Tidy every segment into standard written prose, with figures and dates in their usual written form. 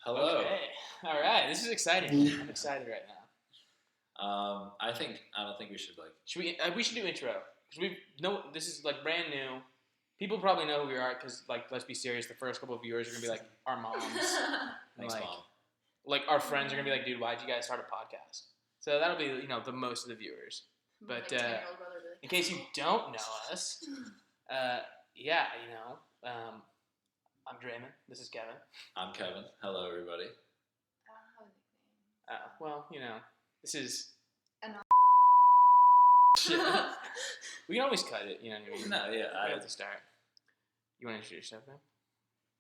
Hello. Okay. All right. This is exciting. I'm excited right now. I don't think we should Should we? We should do intro because this is like brand new. People probably know who we are because let's be serious. The first couple of viewers are gonna be like our moms. Thanks, Mom. Like our friends are gonna be like, dude, why'd you guys start a podcast? So that'll be the most of the viewers. But in case you don't know us, I'm Draymond. This is Kevin. I'm Kevin. Hello, everybody. This is. Shit. We can always cut it, No, yeah. I have to start. You want to introduce yourself, man?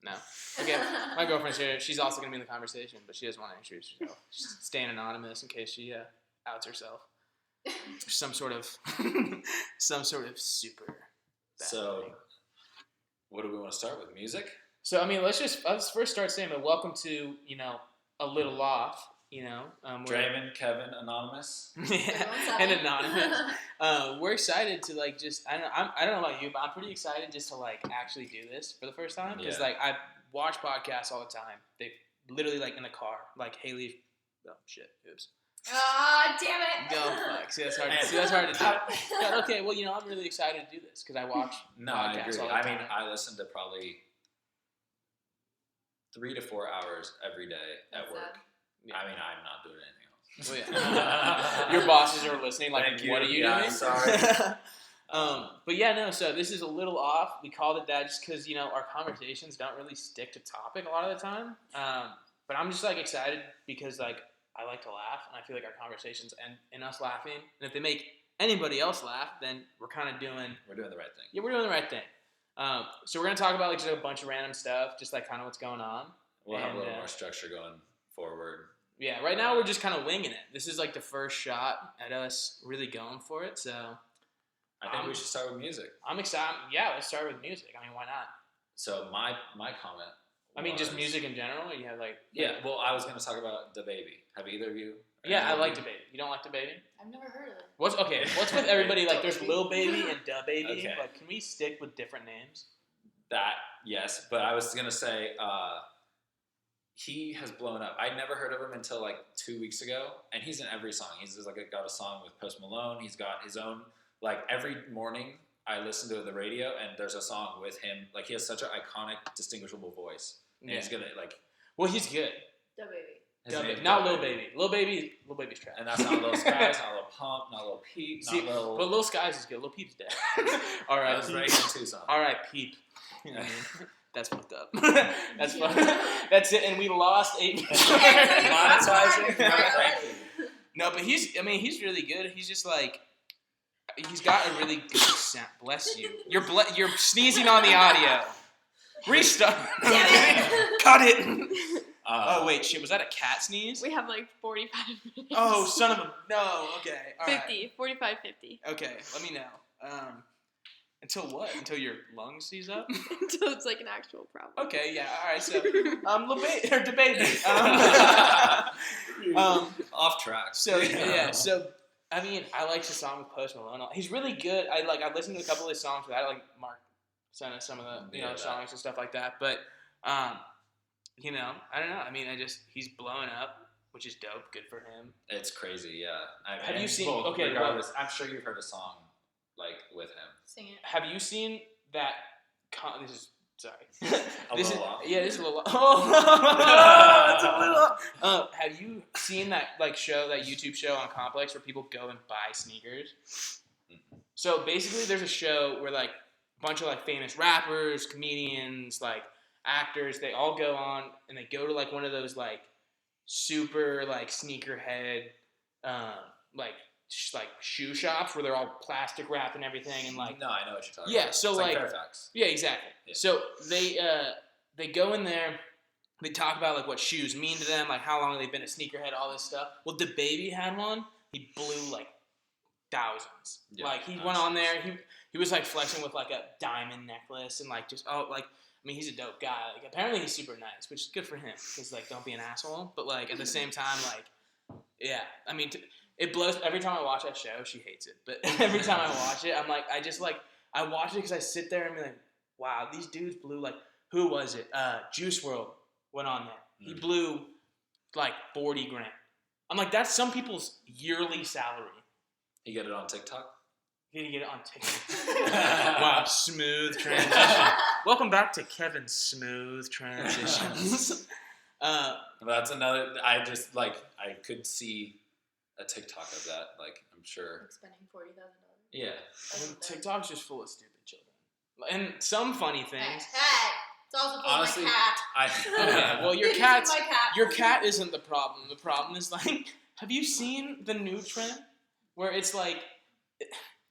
No. Okay, my girlfriend's here. She's also going to be in the conversation, but she doesn't want to introduce herself. She's staying anonymous in case she outs herself. Some sort of super bad So, thing. what do we want to start with? Music? So, let's first start saying that welcome to, A Little Off, Draymond, Kevin, Anonymous. Yeah, and anonymous. We're excited to I don't know about you, but I'm pretty excited just to actually do this for the first time because I watch podcasts all the time. They literally in the car, Haley. Oh shit! Oops. Ah, damn it! No, fuck. See, that's hard to do. But okay, well, I'm really excited to do this because I watch No, podcasts I agree. all the I time. mean, I listen to probably 3 to 4 hours every day at work. Yeah. I mean, I'm not doing anything else. Well, yeah. Your bosses are listening. Thank you. What are you Yeah, doing? I'm sorry. But yeah, no. So this is a little off. We called it that just because our conversations don't really stick to topic a lot of the time. But I'm just excited because I like to laugh, and I feel like our conversations end in us laughing. And if they make anybody else laugh, then we're kind of doing. We're doing the right thing. Yeah, we're doing the right thing. So we're gonna talk about just a bunch of random stuff, just kind of what's going on. We'll have a little more structure going forward. Yeah, right now we're just kind of winging it. This is the first shot at us really going for it. So I think we should start with music. I'm excited. Yeah, let's start with music. I mean, why not? So my comment. Just music in general. You have Yeah. Well, I was going to talk about DaBaby. Have either of you? Yeah, I like DaBaby. You don't like DaBaby? I've never heard of it. What's with everybody? There's Lil Baby and DaBaby. Okay. Can we stick with different names? That, yes. But I was going to say, he has blown up. I'd never heard of him until 2 weeks ago, and he's in every song. He's just got a song with Post Malone. He's got his own. Every morning, I listen to the radio, and there's a song with him. He has such an iconic, distinguishable voice. And he's gonna Well, he's good. DaBaby. Not Lil Baby. Lil Baby's trash. And that's not Lil Skies, not Lil Pump, not Lil Peep, not Lil. But Lil Skies is good. Lil Peep's dead. All right. That was raised in Tucson. All right, Peep. You know what I mean? That's fucked up. That's fucked. That's it. And we lost 8 minutes. Monetizing. No, but he's really good. He's just he's got a really good sound. Bless you. You're sneezing on the audio. Restart. Cut it. Oh wait, shit. Was that a cat sneeze? We have 45 minutes. Oh, son of a no. Okay. All 50. 45, 50. Okay. Let me know. Until what? Until your lungs seize up? Until it's an actual problem. Okay. Yeah. All right. So DaBaby. Off track. So yeah. So I like the song with Post Malone. He's really good. I listened to a couple of his songs. I Mark sent us some of the songs and stuff like that. But I don't know. He's blowing up, which is dope. Good for him. It's crazy. Yeah. Have you seen? Well, okay. regardless, I'm sure you've heard a song with him. Sing it. Have you seen that? This is sorry. This is a little off. Yeah, this is a little. Oh, it's a little. Have you seen that show, that YouTube show on Complex where people go and buy sneakers? Mm-hmm. So basically, there's a show where a bunch of famous rappers, comedians, actors, they all go on and they go to one of those super sneakerhead shoe shops where they're all plastic wrapped and everything and No, I know what you're talking about. Yeah, so it's Fairfax. Yeah, exactly. Yeah. So they go in there, they talk about what shoes mean to them, how long they've been a sneakerhead, all this stuff. Well, DaBaby had one. He blew thousands. Yeah, He went on there. He was flexing with a diamond necklace and he's a dope guy. Apparently he's super nice, which is good for him because don't be an asshole. But at the same time, yeah, it blows. Every time I watch that show, she hates it. But every time I watch it, I'm I watch it because I sit there and be wow, these dudes blew who was it? Juice WRLD went on there He blew like 40 grand. I'm like, that's some people's yearly salary. You get it on TikTok? You gotta get it on TikTok. Wow, smooth transition. Welcome back to Kevin's smooth transitions. That's another. I just I could see a TikTok of that. Like, I'm sure. Like spending $40,000. Yeah. TikTok's just full of stupid children. And some funny things. Cat. It's also full Honestly, of my cat. Okay, well, your This is cat's my cat. your cat isn't the problem. The problem is like, have you seen the new trend where it's like,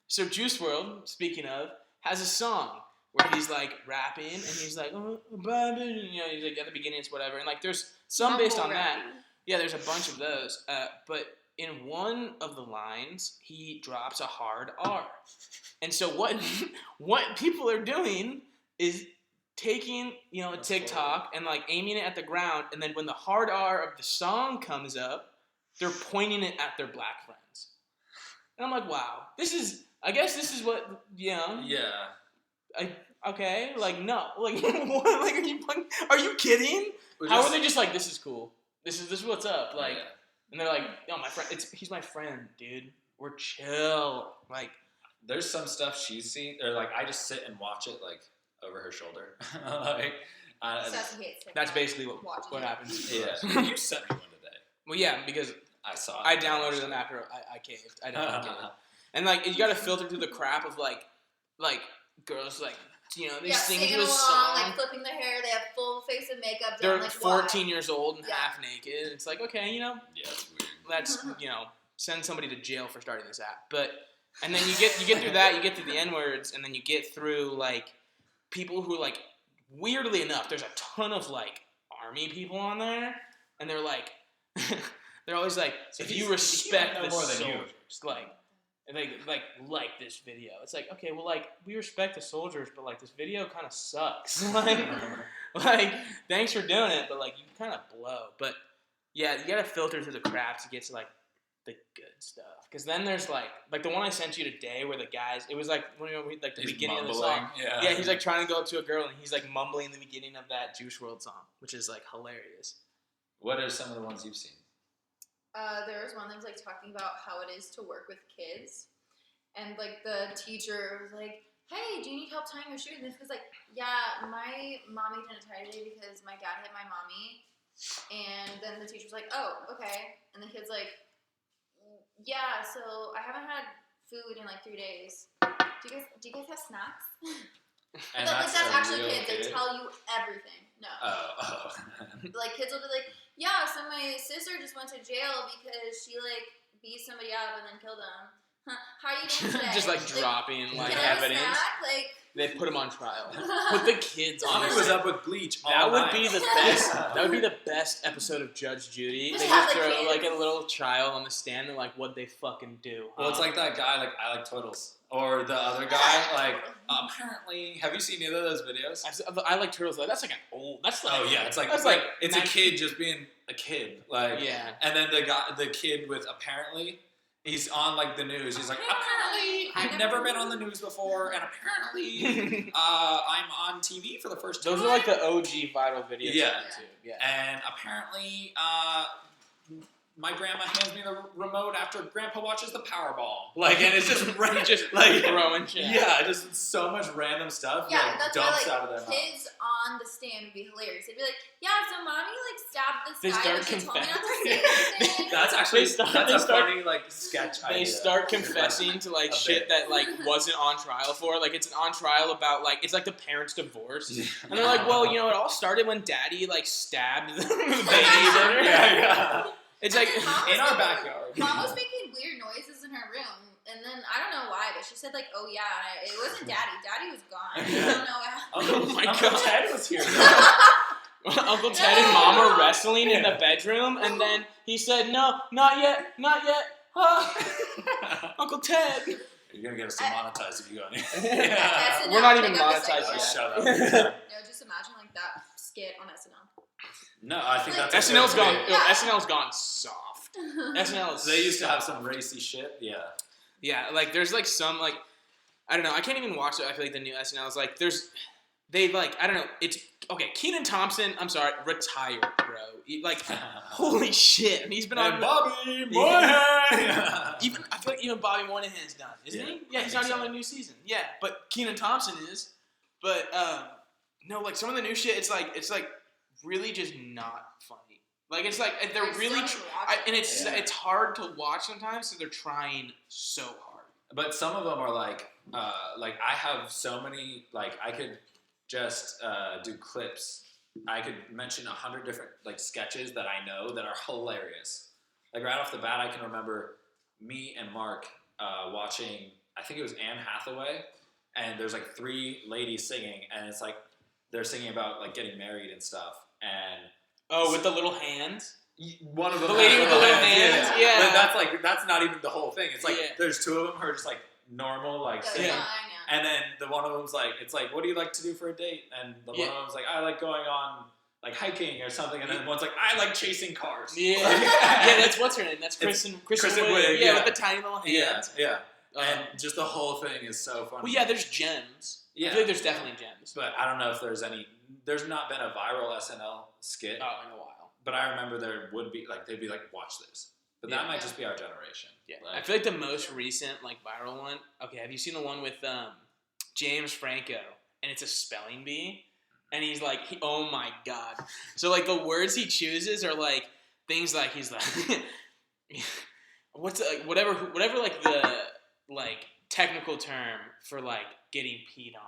so Juice WRLD, speaking of, has a song where he's like rapping and he's like, oh, baby, you know, he's like at the beginning it's whatever, and like there's some based on that. Yeah, there's a bunch of those. But in one of the lines, he drops a hard R. And so what people are doing is taking, you know, a TikTok and like aiming it at the ground, and then when the hard R of the song comes up, they're pointing it at their black friends. And I'm like, wow, I guess this is what, you know. Yeah. Okay, like no, like what? Like are you kidding? How are they just like, this is cool? This is what's up? Like, Yeah. and they're like, no, my friend, he's my friend, dude. We're chill. Like, There's some stuff she's seen, or like I just sit and watch it like over her shoulder. Like, Sassy hates TikTok. that's basically Watching what it. happens. yeah. You sent me one today. Well, yeah, because I saw. I downloaded them after I caved. I definitely caved. And like, you got to filter through the crap of like girls like, you know, they sing singing to a along, song. like flipping their hair. They have full face of makeup. They're done, like, 14 why? years old and Yeah. half naked. It's like, okay, you know, Yeah, it's weird. let's, you know, send somebody to jail for starting this app. But and then you get through that, you get through the N words, and then you get through like people who like, weirdly enough, there's a ton of like army people on there, and they're like, they're always like, So if he's- you respect he might the know more than you. soldiers, and they like this video. It's like, okay, well, like we respect the soldiers, but like this video kind of sucks. like thanks for doing it, but like you kind of blow. But yeah, you gotta filter through the crap to get to like the good stuff. Because then there's like the one I sent you today, where the guys, it was like like the He's beginning mumbling. of the song. Yeah. Yeah, he's like trying to go up to a girl, and he's like mumbling the beginning of that Juice WRLD song, which is like hilarious. What are some of the ones you've seen? There was one that was like talking about how it is to work with kids, and like the teacher was like, "Hey, do you need help tying your shoes?" And this was like, "Yeah, my mommy didn't tie today because my dad hit my mommy." And then the teacher was like, "Oh, okay." And the kid's like, "Yeah, so I haven't had food in like 3 days. Do you guys have snacks?" And Like, that's a actually real kids. They kid? tell you everything. No. Oh. Like, kids will be like, yeah, so my sister just went to jail because she, like, beat somebody up and then killed them. Huh, how are you doing today? Just like dropping like can I have a evidence. snack? Like, They put him on trial. Put the kids on. Tommy was up with bleach all That would night. be the best. That would be the best episode of Judge Judy. They Just just have the throw kids. like a little child on the stand and like, what'd they fucking do? Well, it's like that guy, like, I like turtles. Or the other guy, like, apparently, have you seen either of those videos? I like turtles. That's like an old. That's like. Oh yeah, it's like that's it's a 19 kid just being a kid, like Yeah. And then the kid with apparently he's on like the news. He's like apparently I've never been on the news before, and apparently I'm on TV for the first time. Those are like the OG viral videos Yeah. on YouTube. Yeah. And apparently my grandma hands me the remote after Grandpa watches the Powerball. Like, and it's just Just like throwing shit. Yeah, just so much random stuff. yeah, like, that's why, dumps like, out of their mouth. kids on the stand would be hilarious. They'd be like, yeah, so mommy, like, stabbed this They guy, start but she told me not to confessing. say anything. That's actually They start- that's they a start- funny like sketch idea. They start confessing to like A shit bit. that like wasn't on trial for. Like it's an on trial about like it's like the parents' divorce. Yeah. And they're like, well, you know, it all started when Daddy like stabbed the baby. yeah. It's like And then Mom In was our making- backyard. Mom was making weird noises in her room, and then I don't know why, but she said like, "Oh yeah," and it wasn't Daddy. Daddy was gone. I don't know what happened. Uncle, Oh my Uncle God. Ted was here. Uncle Ted and Mom were wrestling in the bedroom, and then he said, "No, not yet, not yet." Uncle Ted. You're gonna get us demonetized if you go on here. SNL, We're not they even got this monetized idea. yet. Shut up. No, just imagine like that skit on SNL. No, I think Like, that's SNL's gone. Yeah. SNL's gone soft. SNL is. They used to have some racy shit. Yeah. Yeah, like there's like some like I don't know. I can't even watch it. I feel like the new SNL is like there's they like I don't know. It's okay. Kenan Thompson, I'm sorry, retired, bro. Like holy shit, and he's been on. And Bobby Moynihan. Even I feel like even Bobby Moynihan's done, isn't he? Yeah, he's already on the new season. Yeah, but Kenan Thompson is. But no, like some of the new shit, it's like really just not funny. Like it's like they're really, and it's hard to watch sometimes, so they're trying so hard. But some of them are like I have so many, like I could just do clips. I could mention 100 different like sketches that I know that are hilarious. Like right off the bat, I can remember me and Mark watching, I think it was Anne Hathaway, and there's like 3 ladies singing, and it's like they're singing about like getting married and stuff, and with the little hands. one of them, the lady with the little hands, yeah. But that's not even the whole thing. It's like there's 2 of them who are just like normal, like singing. And then the one of them's like, it's like, what do you like to do for a date? And the one of them's like, I like going on like hiking or something. And then one's like, I like chasing cars. Yeah, yeah. That's what's her name. That's Kristen Wiig. Yeah, with the tiny little hands. Yeah. And just the whole thing is so funny. Well, yeah, there's gems. Yeah. I feel like there's definitely gems. But I don't know if there's any. There's not been a viral SNL skit. In a while. But I remember there would be like they'd be like, watch this. But that might just be our generation. Yeah. Like, I feel like the most recent like viral one. Okay, have you seen the one with James Franco? And it's a spelling bee. And he's like, oh my god. So like the words he chooses are like things like he's like, what's like whatever like the like technical term for like getting peed on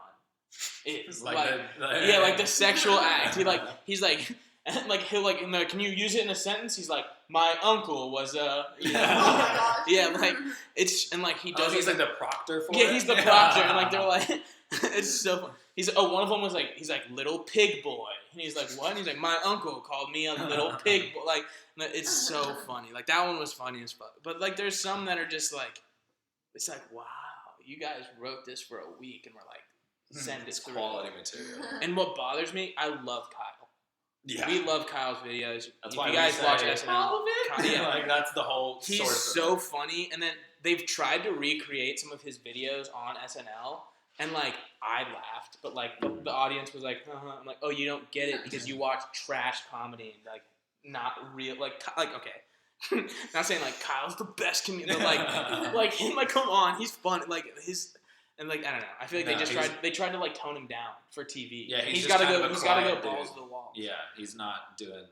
is like the sexual act. He's like. And like he'll like in the, can you use it in a sentence? He's like, my uncle was a Oh my gosh. yeah, like it's and like he does. He's like the proctor for it. Yeah, he's the proctor, and like they're like, it's so funny. One of them was like, he's like little pig boy, and he's like what? And he's like, my uncle called me a little pig boy. Like it's so funny. Like that one was funny as fuck. But like there's some that are just like, it's like wow, you guys wrote this for a week, and we're like, send it through. Quality material. And what bothers me, I love Kyle. Yeah. We love Kyle's videos. That's if why you guys watch SNL, all of it. Yeah, like that's the whole. He's so funny, and then they've tried to recreate some of his videos on SNL, and like I laughed, but like the audience was like, I'm like, oh, you don't get it because you watch trash comedy and like not real, like okay, not saying like Kyle's the best comedian, but like him, like come on, he's fun, like his. And like I don't know, I feel like they tried to like tone him down for TV. Yeah, he's got to go balls to the wall. Yeah, he's not doing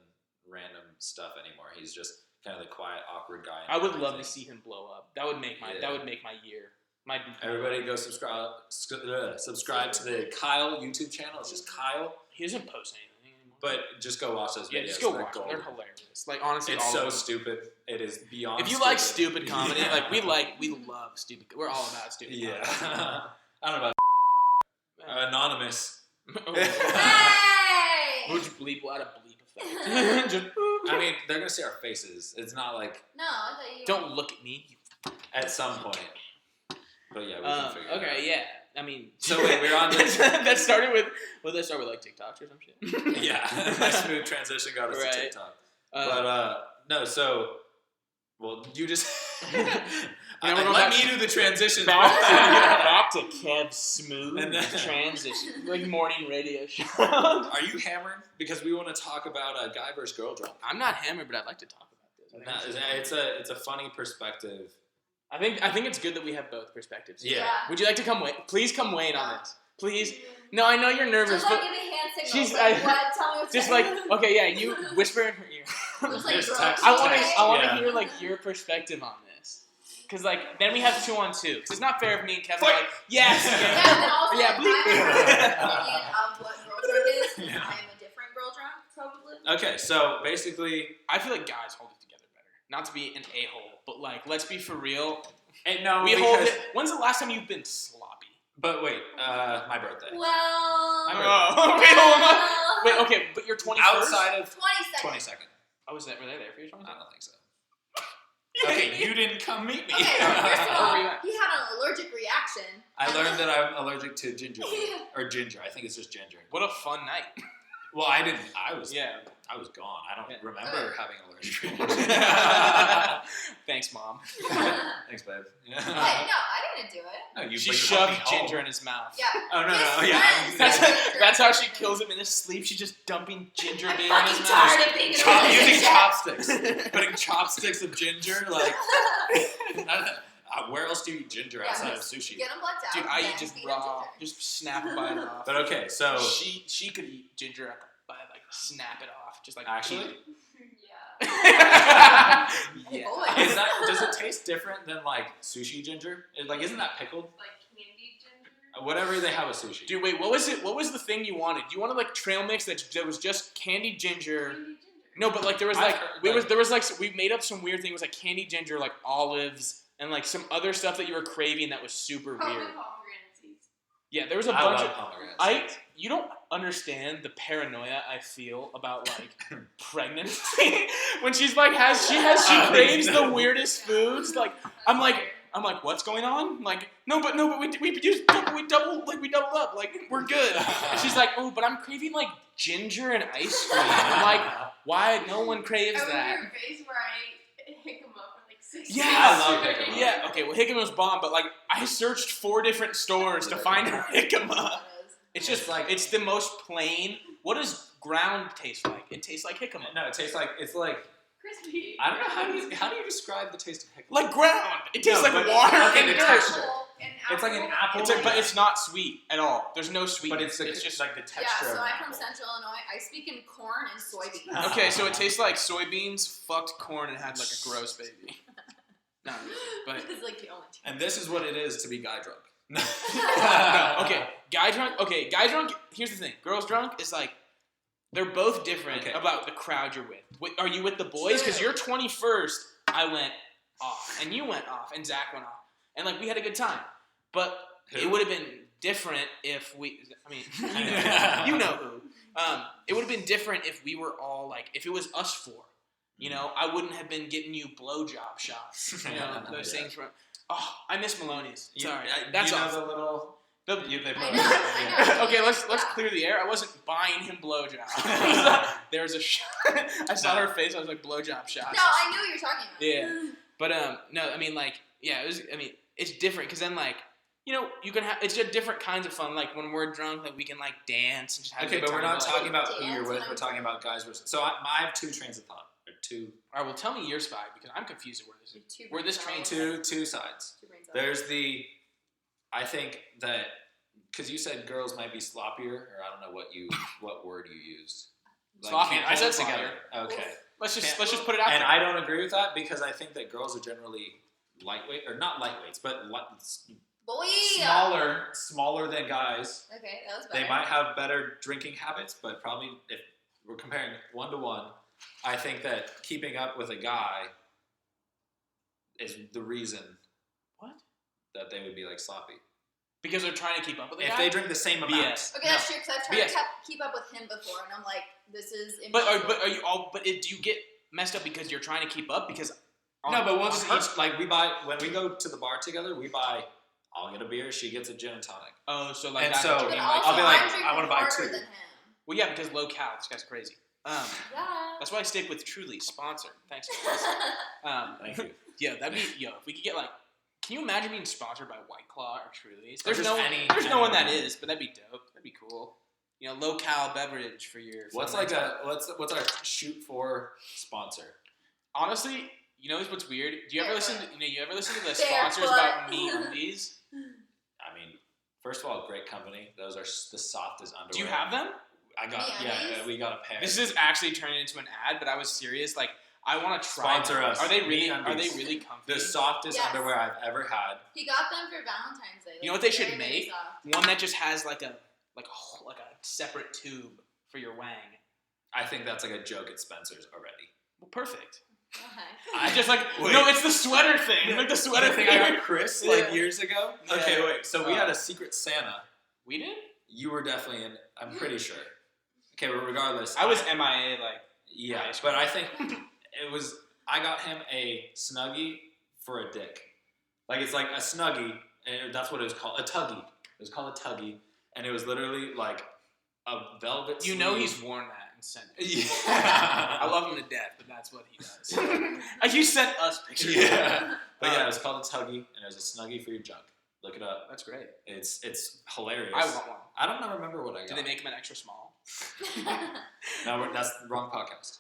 random stuff anymore. He's just kind of the quiet, awkward guy. I would love to see him blow up. That would make my year. Everybody go subscribe to the Kyle YouTube channel. It's just Kyle. He doesn't post anything anymore. But just go watch those videos. Yeah, just go watch them. They're hilarious. Like honestly, it's so stupid. It is beyond. If you like stupid comedy, like we love stupid. We're all about stupid. Yeah. Comedy. I don't know about anonymous. Hey! Would you bleep out a bleep effect? Just, I mean, they're gonna see our faces. It's not like. No, I thought you. Don't look at me. At some point. But yeah, we can figure it out. Okay, yeah. I mean, so wait, we're on this. that started with. Well, that started with like TikToks or some shit. Yeah, my smooth transition got us to TikTok. No, so. Well, you just. Let me do the transition. Back to Kev's smooth transition, like morning radio show. Are you hammered? Because we want to talk about a guy versus girl drama. I'm not hammered, but I'd like to talk about this. It's a funny perspective. I think it's good that we have both perspectives. Yeah. Would you like to come weigh? Please come weigh in on this. Please. No, I know you're nervous, just but give me hand signals. What? Tell me what's just saying. like okay, yeah. You whisper in her ear. I want to hear like your perspective on this, because like then we have 2-on-2. Because it's not fair if me and Kevin are like yes. Yeah, and then also yeah. my opinion of what girl drunk is. Yeah. I am a different girl drunk, probably. Okay, so basically, I feel like guys hold it together better. Not to be an a-hole, but like let's be for real. And no, we hold it. When's the last time you've been sloppy? But wait, my birthday. Well. Wait, okay, but you're 21st? Outside of 22nd. Oh, were they there for your 22nd? I don't think so. Okay, you didn't come meet me. Okay, first of all, he had an allergic reaction. I learned that I'm allergic to ginger. Or ginger. I think it's just ginger. What a fun night. Well, I didn't. I was gone. I don't remember having an allergic reaction. Thanks, Mom. Thanks, babe. But no, I didn't do it. No, She but you shoved brought me Ginger home. in his mouth. Yeah. Oh no, This yeah. friend That's, said Ginger. that's how she kills him in his sleep. She's just dumping ginger I'm beer in his fucking mouth. tired of being in a Using relationship. chopsticks, putting chopsticks of ginger. Like, where else do you eat ginger Yeah, outside of just sushi? Get them blacked out. Dude, I then eat just feed 'em raw. ginger. Just snap a bite off. But okay, so She could eat ginger by like snap it off, just like actually, yeah. Boy. is that does it taste different than like sushi ginger? Like, isn't that pickled? Like candied ginger. Whatever they have with sushi. Dude, wait, what was it? What was the thing you wanted? You wanted like trail mix that was just candied ginger. Candied ginger. No, but like there was I've like heard, there was like we made up some weird thing. It was like candied ginger, like olives, and like some other stuff that you were craving that was super Probably weird. pomegranate seeds. Yeah, there was a I bunch love of. pomegranate seeds. You don't understand the paranoia I feel about like pregnancy when she craves the weirdest foods. Like I'm like, what's going on? Like, no, but we double up. Like, we're good. And she's like, oh, but I'm craving like ginger and ice cream. I'm like, why? No one craves I that. remember your face where I hit them up for like 6 Yeah. I love jicama. Yeah, okay, well, jicama's bomb, but like, I searched 4 different stores to find jicama. That is. It's just like- like, it's the most plain. What does ground taste like? It tastes like jicama. No, it tastes like it's like crispy. I don't know how do you describe the taste of jicama? Like ground. It tastes No, like but- water okay, and the dirt. texture. It's like an apple. It's like, but it's not sweet at all. There's no sweetness. But it's just like the texture. Yeah, of so an I'm from apple. Central Illinois. I speak in corn and soybeans. okay. So it tastes like soybeans fucked corn and had like a gross baby. Not really, but It's like the only two. And this is what it is to be guy drunk. no, okay, guy drunk. Okay, guy drunk. Here's the thing: girls drunk is like they're both different Okay. about the crowd you're with. Are you with the boys? Because you're 21st. I went off, and you went off, and Zach went off, and like we had a good time. But Who? it would have been different if we. I mean, you know who. It would have been different if we were all like if it was us 4. You know, I wouldn't have been getting you blowjob shots. You know, those Yeah. things from. Oh, I miss Maloney's. You- Sorry, you that's know off. the little. They put I it- know, I know. Okay, let's Yeah. clear the air. I wasn't buying him blowjob. There was a shot. I saw her face. I was like blowjob shots. No, I knew what you're talking about. Yeah. But no, I mean like yeah, it was. I mean it's different because then like you know you can have it's just different kinds of fun. Like when we're drunk, like we can like dance and just have. a Okay, good but we're time, not like- talking about who you're Dance with. when We're I'm talking drunk. about guys versus. So I have 2 trains of thought. Or 2 All right, well tell me your spy because I'm confused at where this is. Two Where this brain train cells. two sides. Two brain cells. There's the. I think that because you said girls might be sloppier, or I don't know what word you used. Sloppy. can't I said hold it together. Okay. Let's just Can't- let's just put it out And there. I don't agree with that because I think that girls are generally lightweight, or not lightweights, but Boy. smaller than guys. Okay, that was better. They might have better drinking habits, but probably if we're comparing 1 to 1, I think that keeping up with a guy is the reason What? that they would be like sloppy. Because they're trying to keep up with the If guy. they drink the same amount. BS. Okay, that's true because I've tried Yes. to keep up with him before, and I'm like, this is But impossible. are you all? But do you get messed up because you're trying to keep up? Because No, but we'll on just her- each, like we buy when we go to the bar together. We buy. I'll get a beer. She gets a gin and tonic. Oh, so like And that's so- what you But mean, also, like, I'll be like, I'm drinking I wanna buy harder 2. than him. well, yeah, because low cal. This guy's crazy. Yeah. That's why I stick with Truly sponsor. Thanks, guys. Thank you. Yeah, that'd be if we could get like. Can you imagine being sponsored by White Claw or Truly's? Or There's just no any- no one that is, but that'd be dope. That'd be cool. You know, low cal beverage for your. What's fun like night. what's our shoot for sponsor? Honestly, you know what's weird? Do you ever listen? To, you ever listen to the Barefoot. sponsors about Me Undies? I mean, first of all, great company. Those are the softest underwear. Do you have them? I got MeUndies? we got a pair. This is actually turning into an ad, but I was serious. Like, I want to try. Sponsor them. us. Are they really? Are MeUndies. they really comfy? the softest Yes. underwear I've ever had. He got them for Valentine's Day. You know what they should very, very make? soft. One that just has like a separate tube for your wang. I think that's like a joke at Spencer's already. Well, perfect. Okay. I just like Wait. no, it's the sweater thing. Like the sweater The thing. thing I got Chris Yeah. like years ago. Yeah. Okay, wait. So we had a secret Santa. We did. You were definitely in. I'm pretty sure. Okay, but regardless, I was MIA. Like Yeah, High but I think it was. I got him a Snuggie for a dick. Like it's like a Snuggie, and that's what it was called. A Tuggie. It was called a Tuggie, and it was literally like a velvet. you know, sleeve. he's worn that and sent it. Yeah. I love him to death, but that's what he does. You sent us pictures. Yeah. But yeah, it was called a Tuggie, and it was a Snuggie for your junk. Look it up. That's great. It's hilarious. I want one. I don't remember what I got. Do they make them an extra small? No, that's the wrong podcast.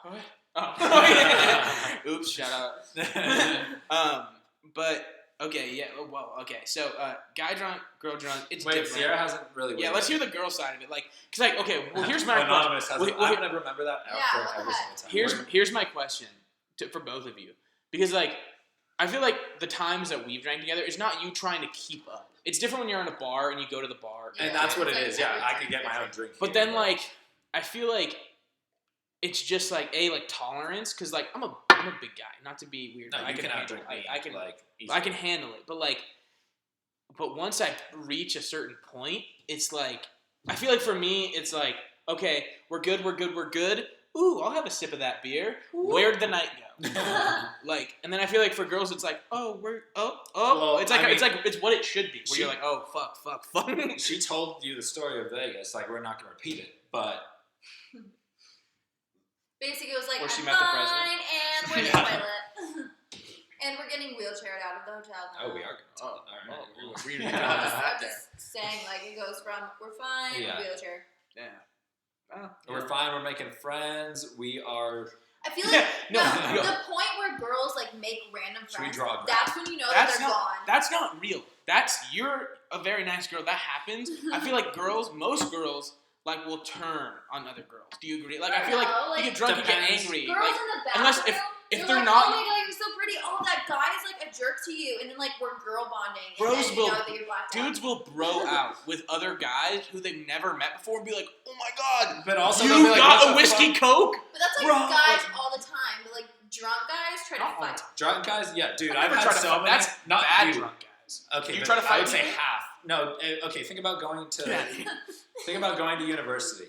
Oh. Oops, shout out. But okay, yeah. Well, okay. So, guy drunk, girl drunk. It's Wait, different. Sierra hasn't really. Yeah, let's hear the girl side of it. Like, cause like, okay. Well, here's my question. Anonymous has. Well, I'm gonna remember that Yeah, for what the every heck? single time. Here's my question for both of you, because like, I feel like the times that we've drank together is not you trying to keep up. It's different when you're in a bar and you go to the bar. and Yeah, that's what it's it like is. Yeah, I every could get my own drink. But here, then like, I feel like it's just like like tolerance, because like I'm a big guy. Not to be weird, no, but you I can can handle outdrink it. me. I can like. I can handle it, but once I reach a certain point, it's like I feel like for me, it's like okay, we're good. Ooh, I'll have a sip of that beer. Where'd the night go? Like, and then I feel like for girls, it's like, oh, Well, it's like I mean, it's what it should be. Where she- you're like, oh, fuck. She told you the story of Vegas. Like we're not gonna repeat it, but Basically, it was like, Where she I'm met the fine, president? and we're in the toilet. And we're getting wheelchaired out of the hotel now. oh, we are. Gonna Oh, all right. we I'm just saying, like, it goes from, we're fine, Yeah. wheelchair. Yeah. Oh, We're fine. We're making friends. We are. I feel like No, the, no. the point where girls, like, make random Should we friends, draw a graph? that's when you know that That's they're not. gone. That's not real. You're a very nice girl. That happens. I feel like most girls, like will turn on other girls. Do you agree? Like I feel like No, you like, get drunk, you get depends. angry. Girls Like in the bathroom, unless if you're they're like, not- oh my god, you're so pretty. Oh, that guy's like a jerk to you, and then like we're girl bonding. And Bros then will- you know that you're blacked out. dudes will bro out with other guys who they've never met before and be like, oh my god, But also, you they'll be like, got what a the whiskey fuck? coke? But that's like Bro, guys like- all the time. But like drunk guys try to Not all fight. the time. Drunk guys, yeah, dude. I've I've never had tried to so fight. many. That's not bad you. drunk guys. Okay, You but try to I fight would say people? half. No, okay. Think about going to. Think about going to university.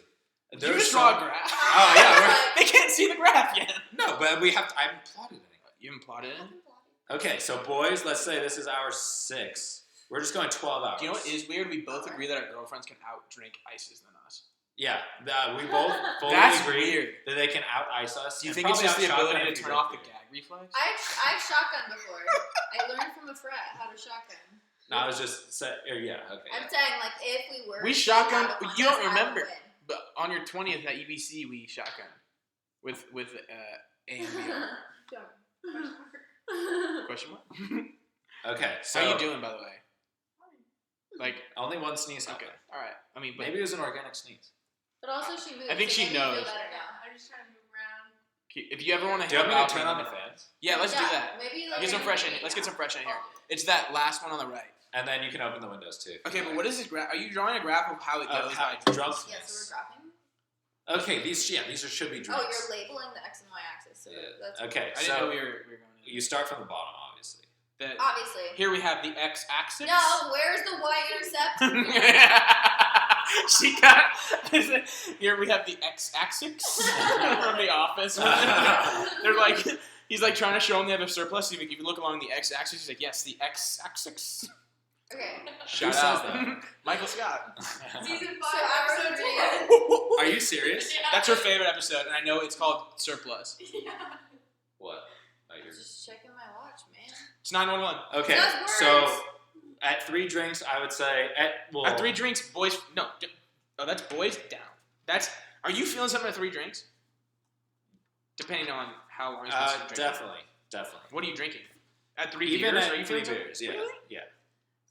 You There's just draw a some- graph. Oh yeah, we're, They can't see the graph yet. no, but we have. I haven't plotted anything. You haven't plotted it? Okay, so boys, let's say this is hour 6. We're just going 12 hours. Do you know what is weird? We both agree that our girlfriends can outdrink ISIS than us. Yeah, we both fully That's agree weird. that they can out ice us. Do you and think it's just the probably out-shotgun ability if to you turn drink off the beer. gag reflex? I've shotgunned before. I learned from a frat how to shotgun. No, I was just yeah, okay. I'm saying like if we were. We to shotgun- have a you don't contest, I would remember. win. But on your 20th at UBC, we shotgun with AMBR. Question mark? Okay, so How you doing, by the way? Like, only one sneeze. okay, all right. I mean, but Maybe it was an organic sneeze. But also she moved. I think so she maybe you feel knows. better now. I'm just trying to move around. if you ever want to Do you help want me out, to turn on the let me know. fans? Yeah, let's do Yeah, that. Maybe like Get some fresh in. maybe- Let's get some fresh in here. Oh. It's that last one on the right. And then you can open the windows too. Okay, but what is this graph? Are you drawing a graph of how it goes? How like, drunk Yeah, so we're dropping. Okay, these should be Oh, drinks. you're labeling the X and Y axis. So Yeah. that's Okay, I didn't know so we were going to. you start from the bottom, obviously. That, obviously. here we have the x-axis. No, where's the Y intercept? She got. Here we have the x-axis from The Office. They're like, he's like trying to show them they have a surplus. If you look along the x-axis, he's like, yes, the x-axis. Okay. Shout says out, that? Michael Scott. Season 5, So hour episode 3. 10. Are you serious? Yeah. That's her favorite episode, and I know it's called Surplus. Yeah. What? Oh, you're... Just checking my watch, man. It's 911. Okay, That's so words. at 3 drinks, I would say At 3 drinks, boys. No, that's boys down. That's. Are you feeling something at 3 drinks? Depending on how long it's been drinking. definitely. What are you drinking? At 3 Even beers? at Are you 3 feeling something? beers, yeah, Really? yeah.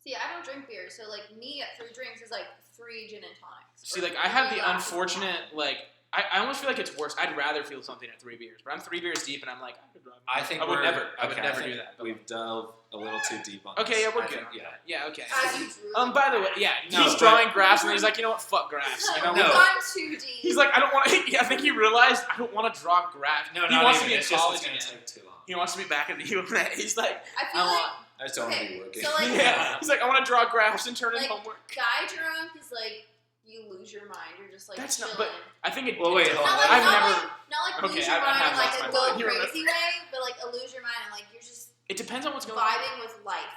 See, I don't drink beer, so like me at 3 drinks is like 3 gin and tonics. See, or like I have 3 the glasses of unfortunate, wine. like I almost feel like it's worse. I'd rather feel something at 3 beers, but I'm 3 beers deep, and I'm like, I could drive. I think I would we're- never. I would okay, never think do that. But We've delved a little too deep on okay, this. yeah, we're I good. think, on yeah. that. Yeah, okay. As you drew. By the way, yeah, No, he's but- drawing graphs, and he's like, you know what? Fuck graphs. You know, We've No. gone too deep. he's like, I don't want to. I think he realized I don't want to draw graphs. No, he not wants even. to be in It's just college it's gonna again. take too long. He wants to be back at the U of A. He's like, I feel I like want. I just don't want to Okay, be working. so, like- Yeah. He's like, I want to draw graphs and turn in Like, homework. guy drunk is like you lose your mind. You're just like That's not- chilling. I think it. Well, wait, it's- hold on. Not like, I've not never. like, not like Okay, lose your I mind have in like lost a my go mind. You remember. crazy way, but like a lose your mind and like you're just It depends on what's going on. vibing with life.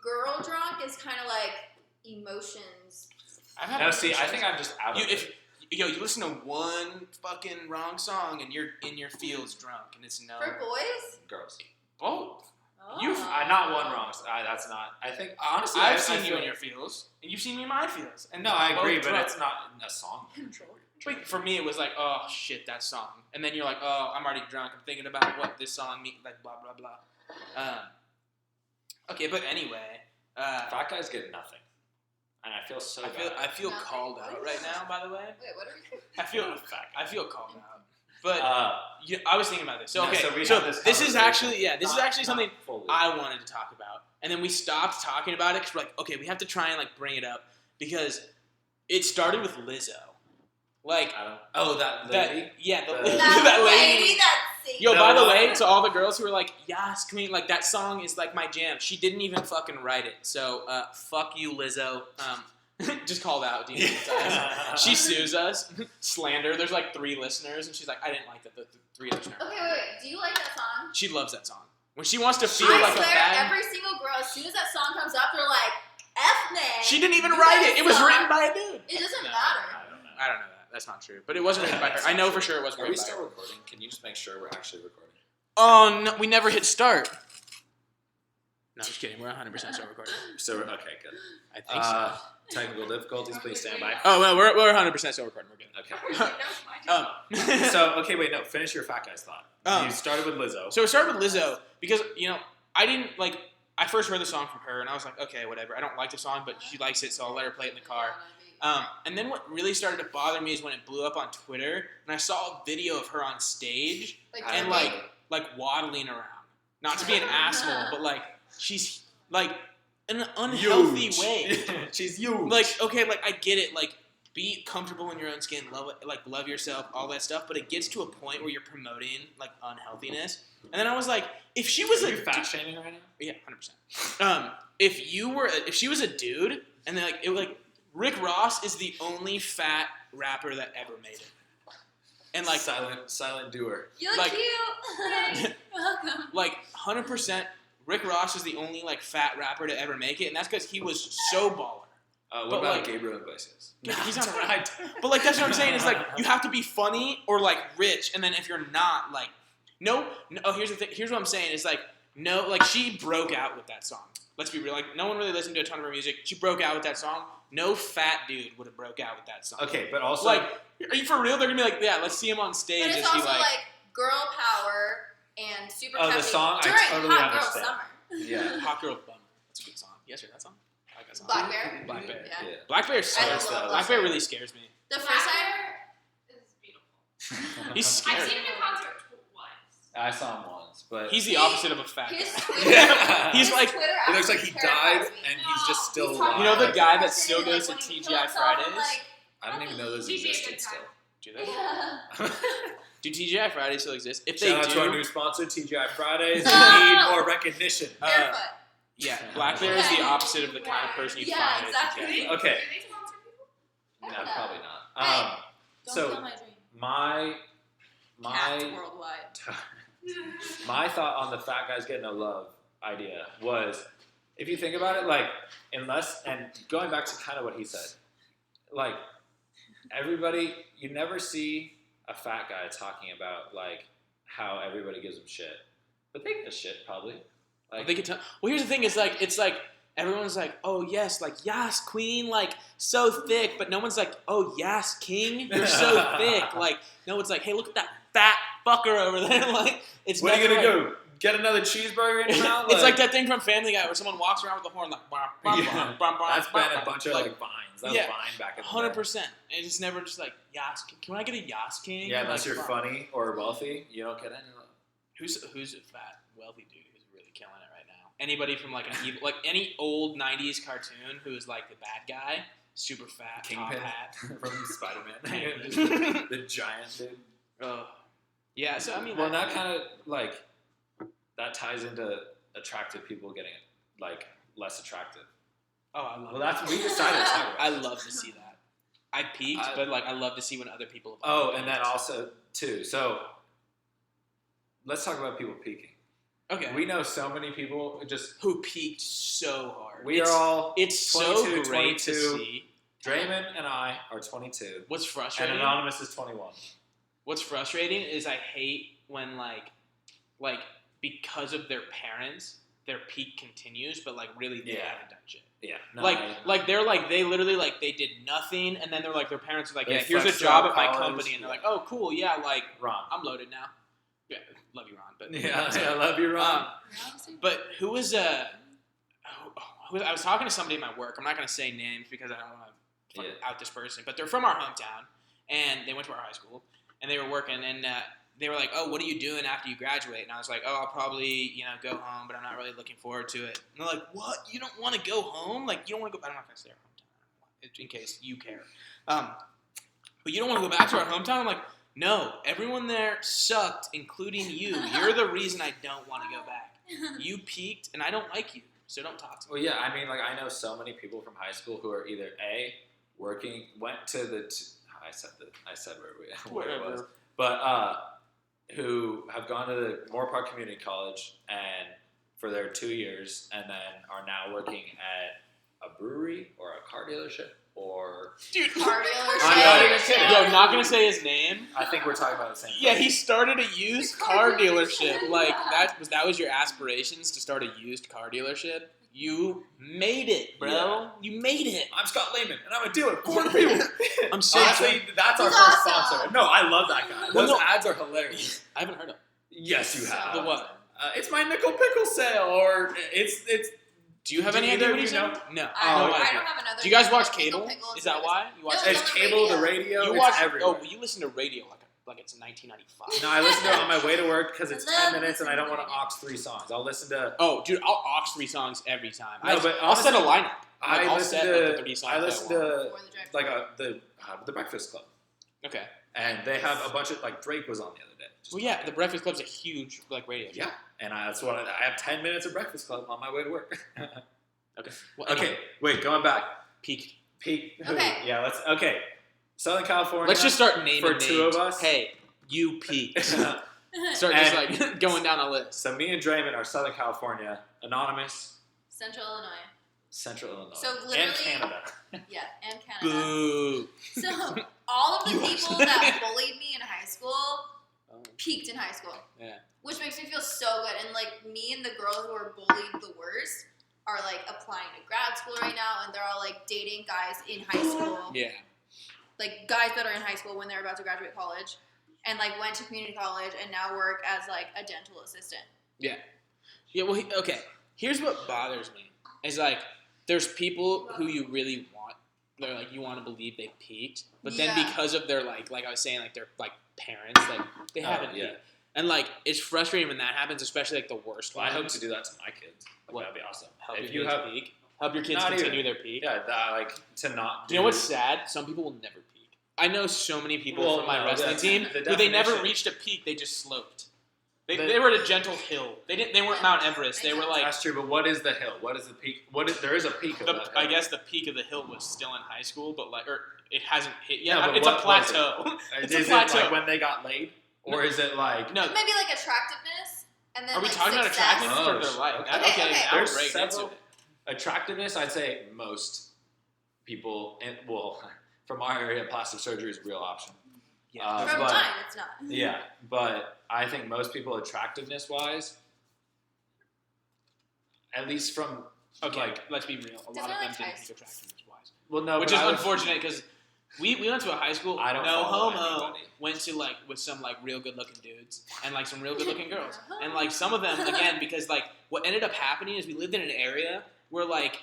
Girl drunk is kind of like emotions. I've had. No, see, I think I'm just out of You, it. if you listen to one fucking wrong song and you're in your feels drunk and it's no For boys, Girls. both. You've- Not one wrong. That's not. I think honestly, I've I seen you feel- in your feels, and you've seen me in my feels. And No, I both agree, but drunk. it's not a song. Wait, for me, it was like, oh shit, that song, and then you're like, oh, I'm already drunk. I'm thinking about what this song means, like blah blah blah. Okay, but anyway, Fat guys get nothing, and I feel so bad. I feel Nothing. called out right now. By the way, Wait, what are we? I feel called out. But I was thinking about this. So no, okay, so we so had this this is conversation. actually this is Not- actually something not fully. I wanted to talk about, and then we stopped talking about it because we're like, okay, we have to try and like bring it up because it started with Lizzo, like I don't. Oh, that lady. that yeah, the, The- that lady. that sings. Yo, No, by the no. way, to all the girls who were like, yes, can we, like, that song is like my jam. She didn't even fucking write it. So, fuck you, Lizzo. Just called out Dina times. She sues us. Slander. There's like 3 listeners, and she's like, I didn't like the 3 listeners. Okay, wait. Do you like that song? She loves that song. When she wants to feel I like a swear, bad... every single girl, as soon as that song comes up, they're like, F Nay. She didn't even You write guys it. It was suck. written by a dude. It doesn't No, matter. I don't know. I don't know that. That's not true. But it wasn't written by her. I know for sure it wasn't Are we written by still her. recording? Can you just make sure we're actually recording? Oh, no, we never hit start. No, just kidding. We're 100% still recording. So okay, good. I think so. Technical difficulties. Please stand by. Oh, well, we're 100% still recording. We're good. Okay. That was my job. So okay, wait, no. Finish your fat guy's thought. Um, You started with Lizzo. So it started with Lizzo because, you know, I didn't, like, I first heard the song from her, and I was like, okay, whatever. I don't like the song, but she likes it, so I'll let her play it in the car. And then what really started to bother me is when it blew up on Twitter, and I saw a video of her on stage, and, like waddling around. Not to be an asshole, but, like, she's, like, in an unhealthy Huge. way. She's huge. Like, okay, like, I get it, like, be comfortable in your own skin, love yourself, all that stuff, but it gets to a point where you're promoting, like, unhealthiness. And then I was like, if she was Are a you fat shaming right now? yeah, 100%. If she was a dude, and then, like, it was like, Rick Ross is the only fat rapper that ever made it. And, like, silent doer. You look like- cute. You're welcome. like 100%, Rick Ross is the only, like, fat rapper to ever make it, and that's because he was so baller. What But, about like- Gabriel Iglesias? He's not around. But, like, that's what I'm saying. It's like, you have to be funny or, like, rich. And then if you're not, like, no oh, here's the thing. Here's what I'm saying. It's like, no, like, she broke out with that song. Let's be real. Like, no one really listened to a ton of her music. She broke out with that song. No fat dude would have broke out with that song. Okay, but also Like, are you for real? They're going to be like, yeah, let's see him on stage. But Is it's he, also like girl power and super Oh, the catchy song, I during totally Hot understand. Girl Summer. Yeah. Hot Girl Bummer. That's a good song. You guys heard that song? I like that song. Black Bear? Black Bear. Yeah. Yeah. Black Bear I scares love Black that Bear song. really scares me. The first Black time, Bear is beautiful. He's I've scary. seen him in concert once. I saw him once, but He's the He- opposite of a fat his guy. Twitter, He's his like, Twitter it looks like actually he died terrifies me. and he's just still He's talking You know alive. the about guy that depression still and, goes like, to when he TGI killed himself, I'm Fridays? like, I didn't even know those TGI existed good still. Do they? yeah. Do TGI Fridays still exist? If they Shout out to our do, new sponsor, TGI Fridays. Oh. We need more recognition. Barefoot. yeah, Black Bear is the opposite of the kind of person you Yeah, find exactly. at Do TGI. they, Okay. do they sponsor people? I No, don't know. probably not. Hey, Don't so kill my dream. my Cats my worldwide. my thought on the fat guys getting no love idea was, if you think about it, like, unless, and going back to kind of what he said, like, everybody, you never see a fat guy talking about, like, how everybody gives him shit. But they give a shit, probably. Like, They could tell. Well, here's the thing: is like it's like everyone's like, oh yes, like yes, queen, like so thick, but no one's like, oh yes, king, you're so thick. Like no one's like, hey, look at that fat fucker over there. Like it's what are you never gonna like- go? Get another cheeseburger in your mouth? It's like that thing from Family Guy where someone walks around with a horn like, bah, bah, bah, Yeah. bah, bah, That's bah, been bah. a bunch of, like, vines. That was yeah, Vine back in the 100%. day. And it's never just like, Yas, can I get a Yas King? Yeah, unless Like, you're fuck. funny or wealthy, you don't get any love. Who's a fat, wealthy dude who's really killing it right now? Anybody from like an evil, like any old '90s cartoon who is like the bad guy, super fat, Kingpin top hat. from Spider-Man. Yeah. the giant dude. Oh, yeah. So I mean, Well, that kind of, like, that ties into attractive people getting, like, less attractive. oh, I love. Well, that. that's, we decided to talk about I it. love to see that. I peaked, I- but like I love to see when other people. Have Oh, and then also, too, so let's talk about people peaking. okay, We know so many people just, who peaked so hard. we it's, are all, It's so 22, great to 22. see. Draymond and I are 22, What's and frustrating? Anonymous is 21. What's frustrating is I hate when like because of their parents, their peak continues, but like really they Yeah. haven't done shit. Yeah. They literally like they did nothing, and then they're like their parents are like, They yeah, here's a flexed job out at my college, company, and they're yeah. like, oh cool, yeah, like Ron. I'm loaded now. Yeah, love you, Ron, but Yeah, I love you, Ron. But who was I was talking to somebody at my work. I'm not gonna say names because I don't want to out this person, but they're from our hometown, and they went to our high school, and they were working, and they were like, "Oh, what are you doing after you graduate?" And I was like, "Oh, I'll probably go home, but I'm not really looking forward to it." And they're like, "What? You don't want to go home? Like you don't want to go?" I'm not gonna say our hometown in case you care, but you don't want to go back to our hometown. I'm like, no, everyone there sucked, including you. You're the reason I don't want to go back. You peaked, and I don't like you, so don't talk to me. Well, yeah, I mean, like, I know so many people from high school who are either went to the, I said where it was, but who have gone to the Moore Park Community College and for their 2 years, and then are now working at a brewery or a car dealership or. Dude, Car I'm not even dealership. kidding. yo, not gonna say his name. I think we're talking about the same. Yeah, place. he started a used car dealership. Like that was your aspirations to start a used car dealership. You made it, bro. Yeah. You made it. I'm Scott Lehman, and I'm a dealer for the people. I'm so Honestly, that's our He's first awesome. sponsor. No, I love that guy. Well, Those no. ads are hilarious. I haven't heard of. Yes, you have. The what? It's my nickel pickle sale, or it's. Do you have Do any either idea of what you he's know? doing? No. I No don't idea. have another. Do you guys name, watch but cable? Pickles Is that why you watch? No, It's on the cable, the radio. radio. You it's watch? everywhere. Oh, you listen to radio like it's 1995. No, I listen to it on my way to work because it's I 10 love minutes and I don't listening want to to aux 3 songs. I'll listen to. Oh, dude, I'll aux 3 songs every time. No, but I'll set a honestly, lineup. Like, I I'll listen set to. like the 30 songs I that listen want. to Before the drive. like the Breakfast Club, Okay. and they have a bunch of like Drake was on the other day. Just Well, yeah, the Breakfast Club's a huge like radio show. yeah, and that's what I have 10 minutes of Breakfast Club on my way to work. Okay. Well, Okay, wait, going back. Peak. Peak. Who? Okay. Yeah, Southern California. Let's just start naming for names. two of us. Hey, you peaked. so Start just like going down a list. me and Draymond are Southern California, anonymous, Central Illinois. Central Illinois, So and literally- Canada. Yeah, and Canada. Boo. So all of the You people watched that bullied me in high school Oh, peaked in high school. yeah. Which makes me feel so good. And like me and the girl who are bullied the worst are like applying to grad school right now, and they're all like dating guys in high school. Yeah. Like guys that are in high school when they're about to graduate college, and like went to community college and now work as like a dental assistant. Yeah. Yeah. Well, okay. Here's what bothers me is like there's people who you really want. They're like you want to believe they peaked, but then Yeah. because of their like I was saying like their like parents like they haven't yeah. peaked. And like it's frustrating when that happens, especially like the worst Well, I hope ones. to do that to my kids. Like, What? that'd be awesome. Help If your you kids have, peak. Help your kids Not continue even. their peak. yeah, that, like to not. Do you know what's sad? Some people will never peak. I know so many people Well, from my no, wrestling that's- team the who they never definition- reached a peak. They just sloped. They The- were at a gentle hill. They weren't Mount Everest. They were like That's true, but what is the hill? What is the peak? There is a peak of that hill. I guess the peak of the hill was still in high school, but like or it hasn't hit yet. No, but It's a what was it? plateau. It's is a plateau. it like when they got laid, or is it like? No, Maybe like attractiveness, and then are we like talking about success. attractiveness Oh, or their life? okay. Okay, Okay, now we're There's breaking into several- it. Attractiveness, I'd say most people. From our area, plastic surgery is a real option. Yeah. From but- mine, it's not. Yeah, but I think most people, attractiveness wise, at least from Okay, like, let's be real. A lot of Doesn't them like didn't high peak attractiveness wise, well, no, which but is I would- unfortunate because we went to a high school. I don't no follow homo. anybody. Went to like with some like real good looking dudes and like some real good looking girls and like some of them again because like what ended up happening is we lived in an area where like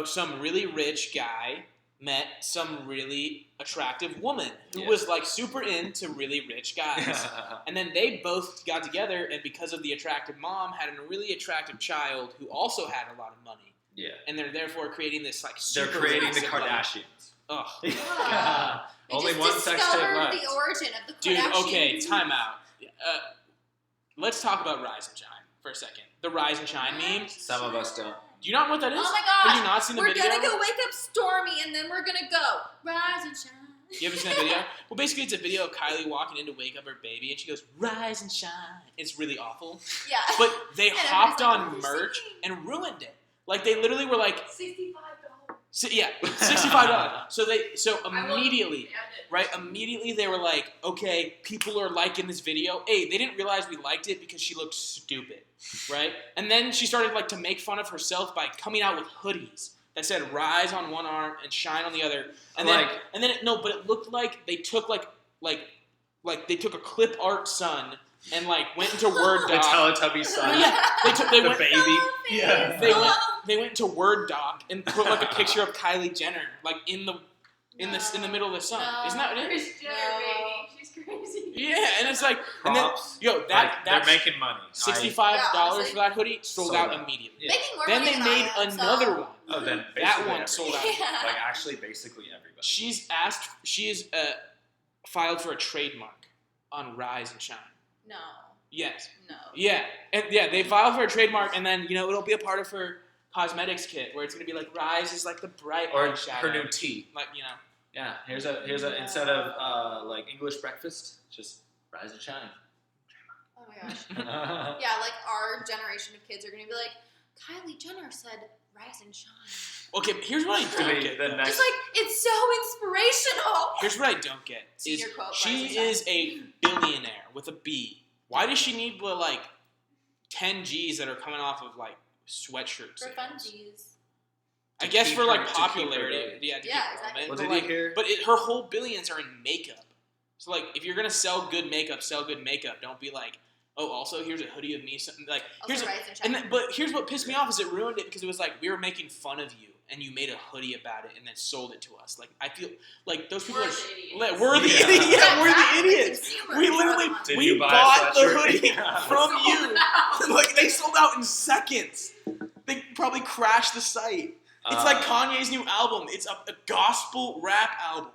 some really rich guy met some really attractive woman who Yeah. was like super into really rich guys. And then they both got together, and because of the attractive mom, had a really attractive child who also had a lot of money, yeah, and they're therefore creating this like they're super creating the massive, like- Kardashians. Ugh. Yeah. We Only just one sex tape discovered left. the origin of the Dude, Kardashians. okay, time out. Let's talk about Rise and Shine for a second. The Rise and Shine meme. Some of us don't. Do you not know what that is? Oh my Have you gosh, not seen the we're video? gonna go wake up Stormy, and then we're gonna go rise and shine. You ever seen that video? Well, basically, it's a video of Kylie walking in to wake up her baby, and she goes, "Rise and shine." It's really awful. Yeah. But they And hopped everybody's like, on "Oh, merch singing." and ruined it. Like, they literally were like, $65. Yeah, $65. So I will immediately, end it. right? Immediately they were like, okay, people are liking this video. Hey, they didn't realize we liked it because she looked stupid, right? And then she started like to make fun of herself by coming out with hoodies that said "Rise" on one arm and "Shine" on the other. And then but it looked like they took like they took a clip art sun and like went into Word The doc. Teletubby son. Yeah, they the went. baby. Yeah. They went into Word doc and put like a picture of Kylie Jenner like in the middle of the sun. No. Isn't that what it is? Kris Jenner, No. baby. She's crazy. Yeah, and it's like, Props. and then Like, that's they're making money. $65 Yeah, honestly. for that hoodie sold Sold out out. immediately. Yeah. Making more Then money they than made I am, another so. one. Oh, then That basically one everybody. sold out. Yeah. Like actually, basically everybody. She is filed for a trademark on Rise and Shine. No. Yes. No. Yeah, and yeah, they filed for a trademark, and then it'll be a part of her cosmetics kit where it's gonna be like Rise is like the bright Or eyeshadow. her new tea. like Yeah. Here's a instead of like English breakfast, just rise and shine. Oh my gosh. Yeah, like our generation of kids are gonna be like, Kylie Jenner said, "Rise and shine." Okay, but here's what I It's gonna don't be get. the though. next. Just like it's so inspirational. Here's what I don't get. Is Senior quote, she Rise and Shine. is a billionaire with a B. Why does she need the like 10 G's that are coming off of like sweatshirts? For funsies. I guess keep for like her- to keep her popularity. going. Yeah, to keep Yeah, relevant, exactly. Well, but, did like, you hear? but her whole billions are in makeup. So like, if you're gonna sell good makeup, sell good makeup. Don't be like, oh, also here's a hoodie of me. Something like here's Also, a, Rise and shine. and then, but here's what pissed me off is it ruined it because it was like we were making fun of you and you made a hoodie about it and then sold it to us. Like I feel like those people We're are the idiots. like, we're the Yeah. idiots. Yeah, we're the Exactly, idiots. consumers We are literally the ones. Did we you buy a bought the sweatshirt? hoodie Yeah. from you. Sold out. Like they sold out in seconds. They probably crashed the site. It's like Kanye's new album. It's a gospel rap album.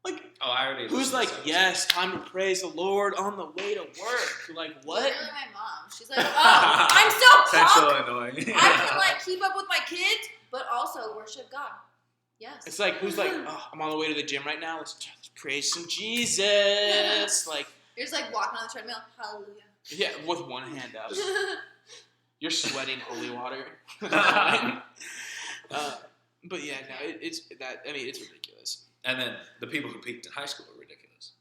Like Oh, I already. who's listened like, to it. yes, time to praise the Lord on the way to work. You're like, what? Literally my mom. She's like, oh, I'm so Sexual pumped. annoying. I can like keep up with my kids, but also worship God. Yes. It's like, who's like, oh, I'm on the way to the gym right now. Let's praise some Jesus. Like, You're just like walking on the treadmill. Hallelujah. yeah, with one hand up. You're sweating holy water. But yeah, no, it's that. I mean, it's ridiculous. And then the people who peaked in high school were ridiculous.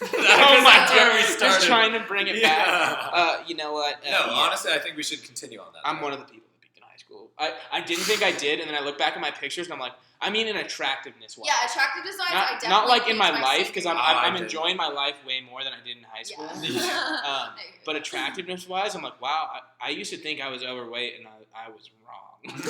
Oh my That's where god, we just started. trying to bring it back. Yeah. You know what? No, yeah. honestly, I think we should continue on that. I'm one of the people that peaked in high school. I didn't think I did, and then I look back at my pictures and I'm like, I mean, in attractiveness wise. Yeah, attractive designs. I Not, definitely not like in my changed life because I'm, Oh, I'm, I I'm did. enjoying my life way more than I did in high school. Yeah. But attractiveness wise, I'm like, wow. I used to think I was overweight, and I was wrong.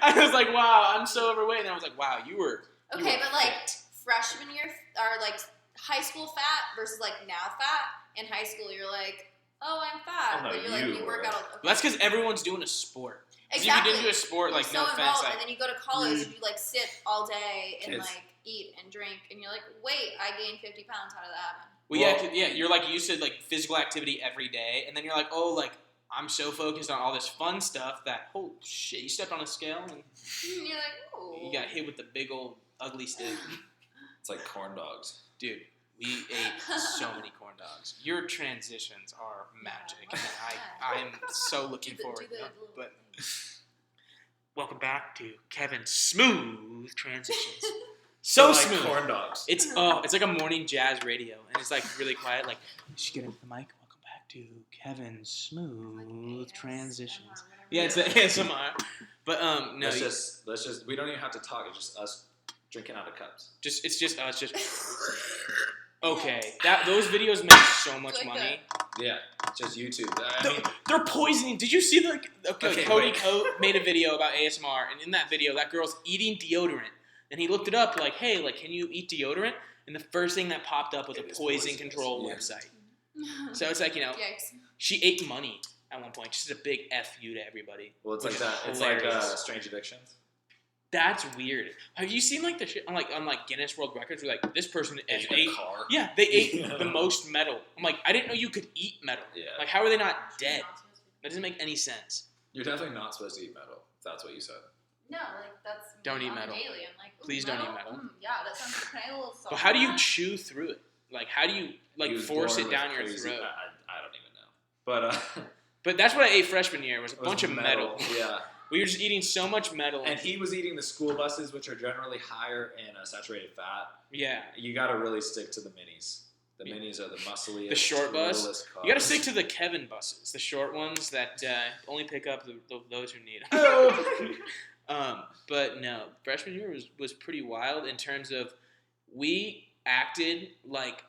I was like, wow, I'm so overweight, and I was like, wow, you were. you Okay, were but like fit. freshman year or like high school fat versus like now fat. In high school, you're like, oh, I'm fat, Oh, no, but you're like you you work were. out. Well, that's because everyone's doing a sport. So Exactly. if you didn't do a sport, like You're no so offense, involved, like, and then you go to college and you like sit all day and Kids. like eat and drink, and you're like, wait, I gained 50 pounds. How did that happen? well, Well- 'cause, yeah, you're like used to like physical activity every day, and then you're like, oh, like I'm so focused on all this fun stuff that oh shit, you stepped on a scale and And you're like, oh. you got hit with the big old ugly stick, It's like corn dogs. dude. We ate so many corn dogs. Your transitions are magic, and I'm so looking forward. But welcome back to Kevin's smooth transitions. So like smooth. corn dogs. It's like a morning jazz radio, and it's like really quiet. Like, you should get into the mic. Welcome back to Kevin's smooth transitions. Yeah, it's the ASMR. But no, let's just. We don't even have to talk. It's just us drinking out of cups. it's just okay. Those videos make so much Like money. Yeah, just YouTube. I mean, They're poisoning. Did you see the? Okay, Cody wait. Coate made a video about ASMR, and in that video, that girl's eating deodorant, and he looked it up, like, hey, like, can you eat deodorant? And the first thing that popped up was It a is poison poisonous, control yeah. website. So it's like, you know, Yikes. she ate money at one point. Just a big F you to everybody. well, it's Which like is that. It's like hilarious. Strange Addictions. That's weird. Have you seen like the shit on like Guinness World Records where like this person In ate? a car. Yeah, they ate Yeah. the most metal. I'm like, I didn't know you could eat metal. Yeah. Like, how are they not dead? That doesn't make any sense. You're definitely not supposed to eat metal. If that's what you said. No, like that's Don't eat on metal. Daily. I'm like, ooh, Please don't eat metal. Yeah, that sounds. Can I have a little salt? But how do on you that? chew through it? Like, how do you like He was force born it with down your crazy- throat? I don't even know. But But that's what I ate freshman year was a it was bunch of metal. Yeah. We were just eating so much metal. And he was eating the school buses, which are generally higher in saturated fat. Yeah. You got to really stick to the minis. The Yeah. minis are the muscliest, The short bus? littlest cars. You got to stick to the Kevin buses, the short ones that only pick up those who need. But no, freshman year was pretty wild in terms of we acted like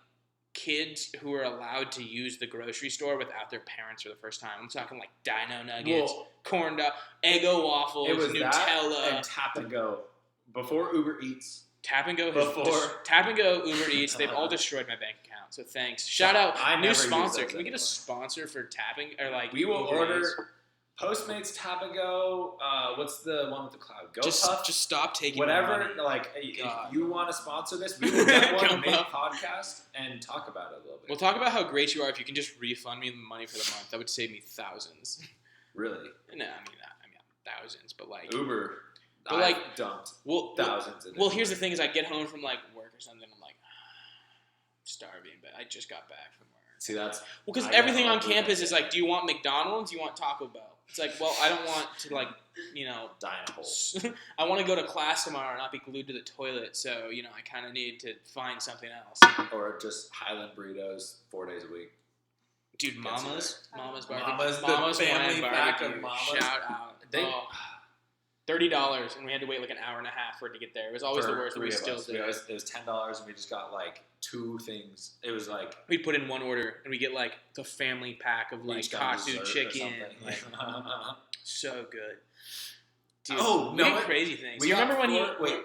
kids who were allowed to use the grocery store without their parents for the first time. I'm talking like Dino Nuggets, Well, corn dog, Eggo waffles, it was Nutella, that and Tap and Go before Uber Eats. Tap and Go. Tap and Go, Uber Eats. They've all destroyed my bank account. So thanks. Shout out I new never use sponsor. those Can we get a anymore. sponsor for tapping or like? We will Uber order Eats? Postmates, Tap and Go. What's the one with the cloud? Go Just Puff. stop taking my Whatever. money. Like, God. if you want to sponsor this, we will get one, Go make a Puff. podcast, and talk about it a little bit. We'll talk about how great you are if you can just refund me the money for the month. That would save me thousands. Really, No, I mean thousands, but like, Uber. But, I like, dumped well, thousands. in well, it. here's the thing: is I get home from like work or something, I'm like starving, but I just got back from work. See, that's Well, because I everything got on all campus that. is like, do you want McDonald's? Do you want Taco Bell? It's like, well, I don't want to like, die in a hole. I want to go to class tomorrow and not be glued to the toilet. So I kind of need to find something else. Or just Highland burritos 4 days a week. Dude, Gets Mama's you barbecue. Mama's, the Mama's family Hawaiian pack barbecue. of Mama's. Shout out. They- Oh, $30, and we had to wait like an hour and a half for it to get there. It was always the For worst, but we three of still us. did. It was $10, and we just got like 2 things. It was like We put in one order, and we get like the family pack of we like each got katsu dessert or chicken. something. Like, so good. Dude, Oh, we no, did it- crazy things. we You got remember when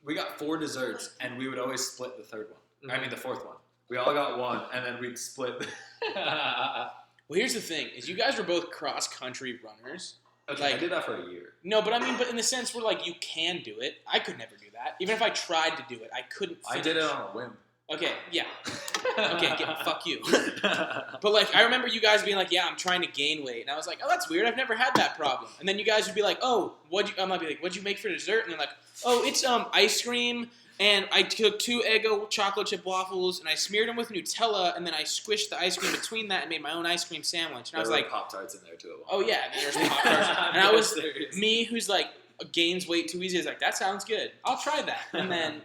we got 4 desserts, and we would always split the third one. I Mhm. mean, the fourth one. We all got one, and then we'd split. Well, here's the thing: is you guys were both cross country runners. Okay, Like- I did that for a year. No, but I mean, but in the sense where like you can do it. I could never do that. Even if I tried to do it, I couldn't. I Finish. did it on a whim. Okay, yeah. Okay, fuck you. But like, I remember you guys being like, "Yeah, I'm trying to gain weight," and I was like, "Oh, that's weird. I've never had that problem." And then you guys would be like, "Oh, I might be like, what'd you make for dessert?" And they're like, "Oh, it's ice cream, and I took 2 Eggo chocolate chip waffles, and I smeared them with Nutella, and then I squished the ice cream between that and made my own ice cream sandwich." And I was like, Pop-Tarts in there too. "Oh yeah, and there's Pop-Tarts." And I was serious. me, who's like gains weight too easy, is like, "That sounds good. I'll try that." And then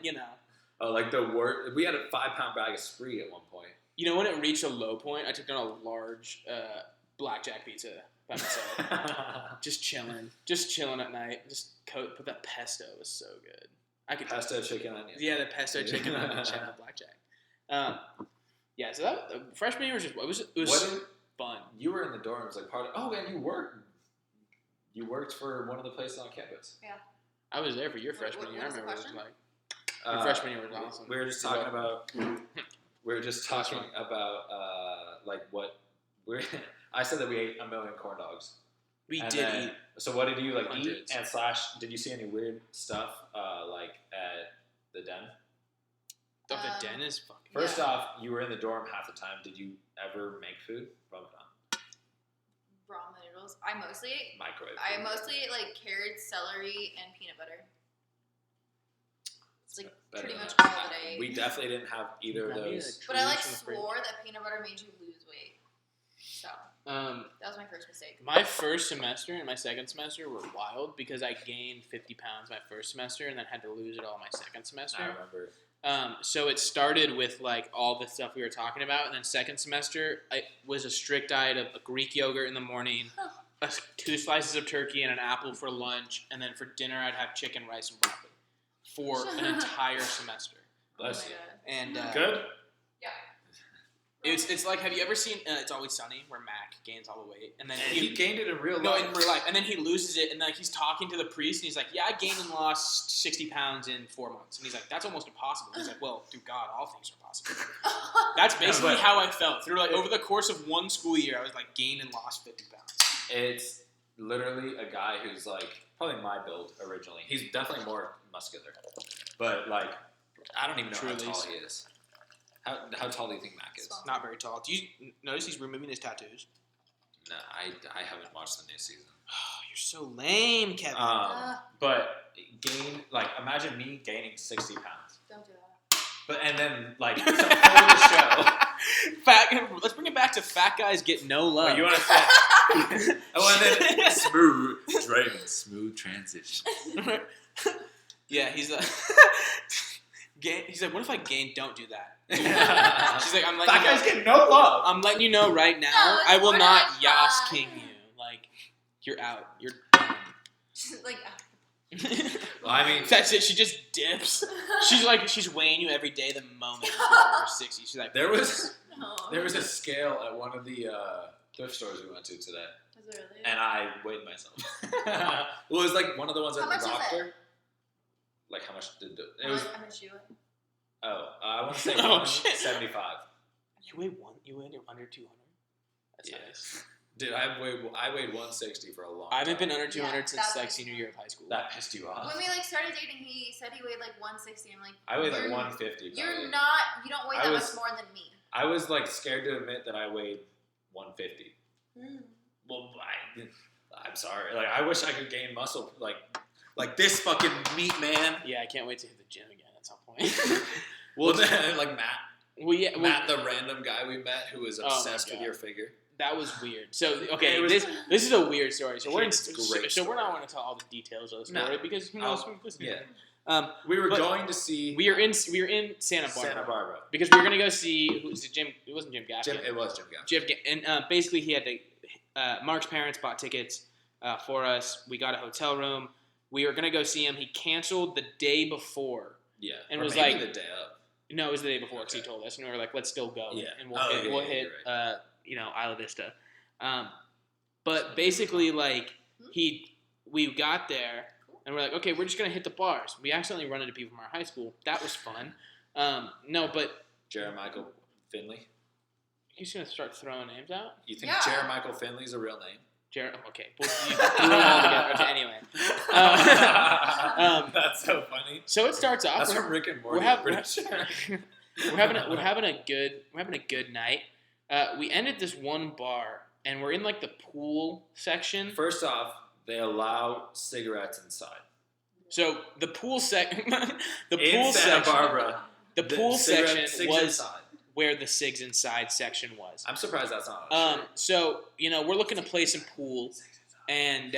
Oh, like the word. We had a 5-pound bag of Spree at one point. when it reached a low point, I took down a large blackjack pizza by myself. Just chilling at night. Just put that pesto. It was so good. I could Pesto chicken onion. Yeah, the pesto chicken onion channel blackjack. Yeah, so that freshman year was just it was What did, fun. you were in the dorms, like part of. Oh, and you worked. You worked for one of the places on campus. I was there for your What- freshman what year. I was the remember it was question? like your freshman year was awesome. We were just You're talking welcome. about. We were just talking about like what we're. I said that we ate 1 million corn dogs. We And did then- eat. So what did you like Hundreds. eat? And / did you see any weird stuff like at the den? The Um, den is fucking. First Yeah. off, you were in the dorm half the time. Did you ever make food? Ramadan. Ramen noodles. I mostly Microwave. ate like carrots, celery, and peanut butter. It's like Better pretty than much us. all that I ate. We definitely didn't have either of That'd be those. But I like tradition of fridge. swore that peanut butter made you lose weight. So that was my first mistake. My first semester and my second semester were wild because I gained 50 pounds my first semester and then had to lose it all my second semester. I remember. So it started with like all the stuff we were talking about, and then second semester it was a strict diet of a Greek yogurt in the morning, 2 slices of turkey and an apple for lunch, and then for dinner I'd have chicken, rice, and broccoli for an entire semester. Bless oh you. my God. And Good. Yeah. it's like, have you ever seen It's Always Sunny where Mac gains all the weight and then And he gained it in real no, life. in real life. And then he loses it, and like he's talking to the priest, and he's like, "Yeah, I gained and lost 60 pounds in 4 months." And he's like, "That's almost impossible." He's like, "Well, through God, all things are possible." That's basically but- how I felt through like over the course of 1 school year. I was like gained and lost 50 pounds. It's literally a guy who's like probably my build originally. He's definitely more muscular, but like I don't even know how Truly. tall he is. How tall do you think Mac is? Small. Not very tall. Do you notice he's removing his tattoos? No, I haven't watched the new season. Oh, you're so lame, Kevin. But imagine me gaining 60 pounds, Don't do that. but and then like for the show. Fat. Let's bring it back to fat guys get no love. Wait, you want to say? Oh, and then smooth draining, smooth transition. Yeah, he's like, he's like, what if I gain? Don't do that. That She's like, I'm letting you guy's know. getting no love. I'm letting you know right now. No, it's I will more not like Yas fun. King you. Like, you're out. You're She's like, Well, I mean, that's it. She just dips. She's weighing you every day the moment you're 60. She's like, there was no. a scale at one of the thrift stores we went to today, Was it really? and I weighed myself. Well, it was like one of the ones How at much the is it? doctor. Like how much did it was? How much you weigh? Oh, I want to say Oh, shit. 175. you weigh under 200. That's Yeah. nice. Dude, I weighed 160 for a long I haven't time. been under 200 Yeah, since that's like like- senior year of high school. That pissed you off. When we started dating, he said he weighed like 160. I'm like, I weighed like you're- 150. You're probably. not. You don't weigh I that was- much more than me. I was like scared to admit that I weighed 150. Mm. Well, I'm sorry. Like I wish I could gain muscle like this fucking meat man. Yeah, I can't wait to hit the gym again at some point. Well, then, like Matt. well, yeah, well, Matt, the random guy we met who was Oh my obsessed with God. your figure. that was weird. So okay, It was- this is a weird story. So we're in, It's a great so we're not story. going to tell all the details of the No. story because who knows I'll- who's listening. yeah. We We were But- going to see we are in Santa Barbara, Santa Barbara. because we were gonna go see who's it Jim. It wasn't Jim Gaffigan. It was Jim Gaffigan. Jim Ga- and basically he had to. Mark's parents bought tickets for us. We got a hotel room. We were gonna go see him. He canceled the day before. Yeah. And Or was maybe like- the day up. No, it was the day before because he Okay. told us, and we were like, "Let's still go, Yeah. and we'll Oh, hit, yeah, we'll yeah, hit you're Isla Vista." But basically, like we got there, and we're like, "Okay, we're just gonna hit the bars." We accidentally run into people from our high school. That was fun. No, but Jeremichael Finley. he's gonna start throwing names out. You think Yeah. Jeremichael Finley's a real name? Okay, well, you threw them all together. Okay, anyway, That's so funny. so it starts off. That's we're- from Rick and Morty. we're I'm having pretty sure. we're having a good night. We ended this one bar, and we're in like the pool section. First off, they allow cigarettes inside. So the pool In pool Santa section, Barbara, the pool section cigs was inside. where the SIGs inside section was. I'm surprised that's not on a shirt. So we're looking to play some pool, and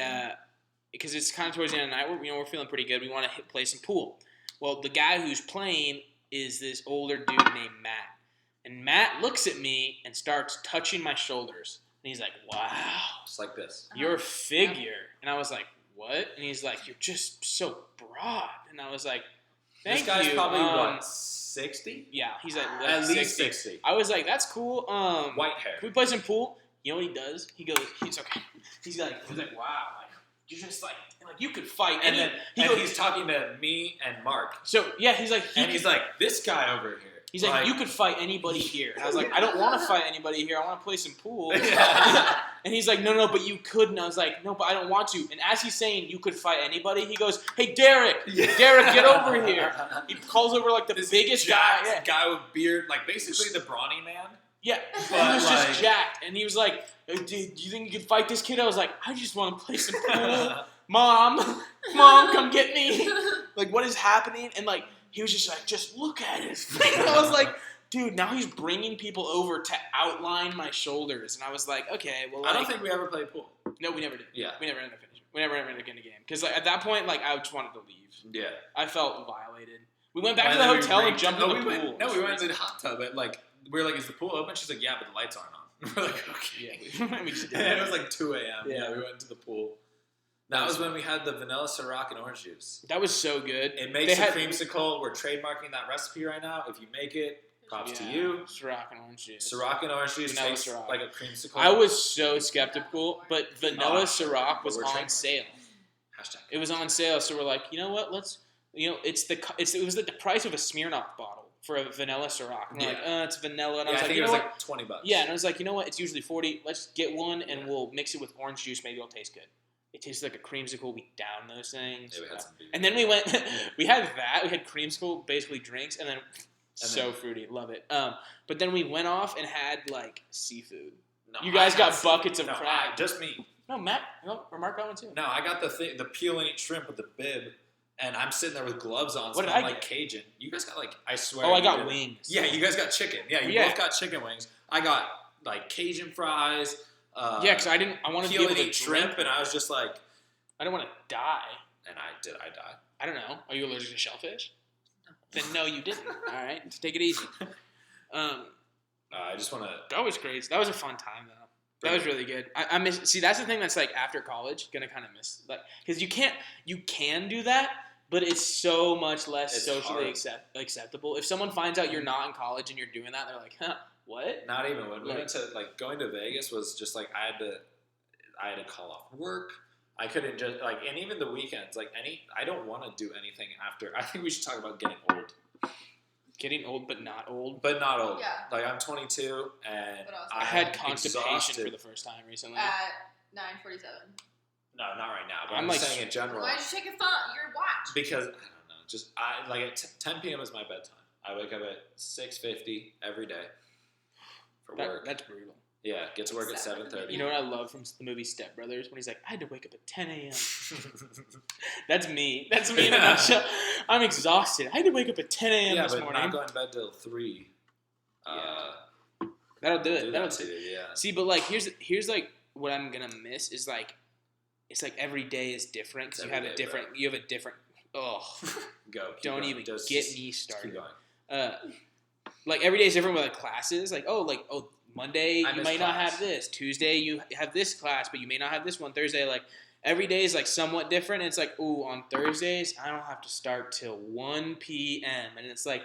because it's kind of towards the end of the night, we're feeling pretty good. We want to play some pool. Well, the guy who's playing is this older dude named Matt, and Matt looks at me and starts touching my shoulders, and he's like, "Wow, Just like this. your figure," and I was like, "What?" And he's like, "You're just so broad," and I was like, "Thank This guy's you." probably what, 60? Yeah, he's like At least 60. 60. I was like, "That's cool." White hair. Can we play some pool? You know what he does? He's okay. He's like, wow, like you're just like you could fight. And any-" then he and goes, he's talking to me and Mark. so yeah, he's like, And he's like, this guy over here. he's like, you could fight anybody here. And I was like, I don't want to fight anybody here. I want to play some pool. Yeah. And he's like, no, but you could. And I was like, no, but I don't want to. And as he's saying you could fight anybody, he goes, hey, Derek, Derek, get over here. He calls over like the This biggest guy. jacked guy with beard, like basically the brawny man. Yeah, But, he was like- just jacked. And he was like, hey, dude, do you think you could fight this kid? I was like, I just want to play some pool. Mom, come get me. Like, what is happening? And like, he was just like, just look at his face. And I was like, dude, now he's bringing people over to outline my shoulders. And I was like, okay, well, I don't like- think we ever played pool. no, we never did. Yeah. We never ended up finishing. We never ended up getting a game. Because like, at that point, like, I just wanted to leave. Yeah. I felt violated. We went back to And the then we hotel and raked- jumped in the we pool. went, No, we went to the hot tub. And like, we were like, is the pool open? She's like, yeah, but the lights aren't on. We're like, okay. Yeah, we just did And that. it was like 2 a.m. Yeah. Yeah, we went to the pool. That was when we had the vanilla Ciroc and orange juice. That was so good. It makes They a had- creamsicle. We're trademarking that recipe right now. If you make it, props to Yeah, you. Ciroc and orange juice. Ciroc and orange juice Vanilla tastes Ciroc. like a creamsicle. I was so skeptical, but vanilla Oh, Ciroc was we're on trained. sale. Hashtag. It was on sale, so we're like, you know what? Let's, it was the price of a Smirnoff bottle for a vanilla Ciroc. And we're like, it's vanilla, and I Yeah, was I like, think you it know was what? like $20. Yeah, and I was like, you know what? It's usually $40. Let's get one, and we'll mix it with orange juice. Maybe it'll taste good. It tastes like a creamsicle. We down those things. Yeah, we had some beer. And then we went. We had that. We had creamsicle, basically drinks, and then so then- fruity. Love it. But then we went off and had like seafood. No, You guys I got had buckets of no, crab. Just me. No, Matt. No, Mark got one too. No, I got the peel and eat shrimp with the bib, and I'm sitting there with gloves on. What did smelling I like get? Cajun. You guys got like, I swear. Oh, I you got did. wings. Yeah, you guys got chicken. Yeah, you Yeah. both got chicken wings. I got like Cajun fries, Yeah, because I wanted to be peel able and to eat drink. shrimp, and I was just like, I didn't want to die. and I died. I don't know. Are you allergic to shellfish? Then no, you didn't. All right, just take it easy. I just want to. That was crazy. That was a fun time though. That was really good. I miss. See, that's the thing that's like after college, gonna kind of miss like because you can do that, but it's so much less It's socially hard. acceptable. If someone finds out you're not in college and you're doing that, they're like, huh, what? Not even when we Like- went to like going to Vegas was just like I had to call off work. I couldn't just like, and even the weekends, like I don't want to do anything after. I think we should talk about getting old, Getting old but not old. but not old. Yeah. Like I'm 22 and But also- I had I'm constipation exhausted. for the first time recently. At 9:47. No, not right now. But I'm I'm like- saying in general Why did you check your phone? Your watch. because I don't know. Just I like at 10 p.m. is my bedtime. I wake up at 6:50 every day for work. That's brutal. Yeah, get to work at 7:30. You know what I love from the movie Step Brothers when he's like, I had to wake up at 10 a.m. That's me. That's me in a nutshell. I'm exhausted. I had to wake up at 10 a.m. yeah, this but morning. not going to bed till 3. That'll do it. Do That'll that do too, it. yeah. See, but like here's like what I'm gonna miss is like it's like every day is different because It's you have every a day, different you have a different. Oh, Go. Keep don't going. even Just get keep me started. going. Like every day is different with like classes. Like Monday I you miss might not class. have this. Tuesday you have this class, but you may not have this one. Thursday, like every day is like somewhat different. And it's like, ooh, on Thursdays I don't have to start till 1 p.m. And it's like,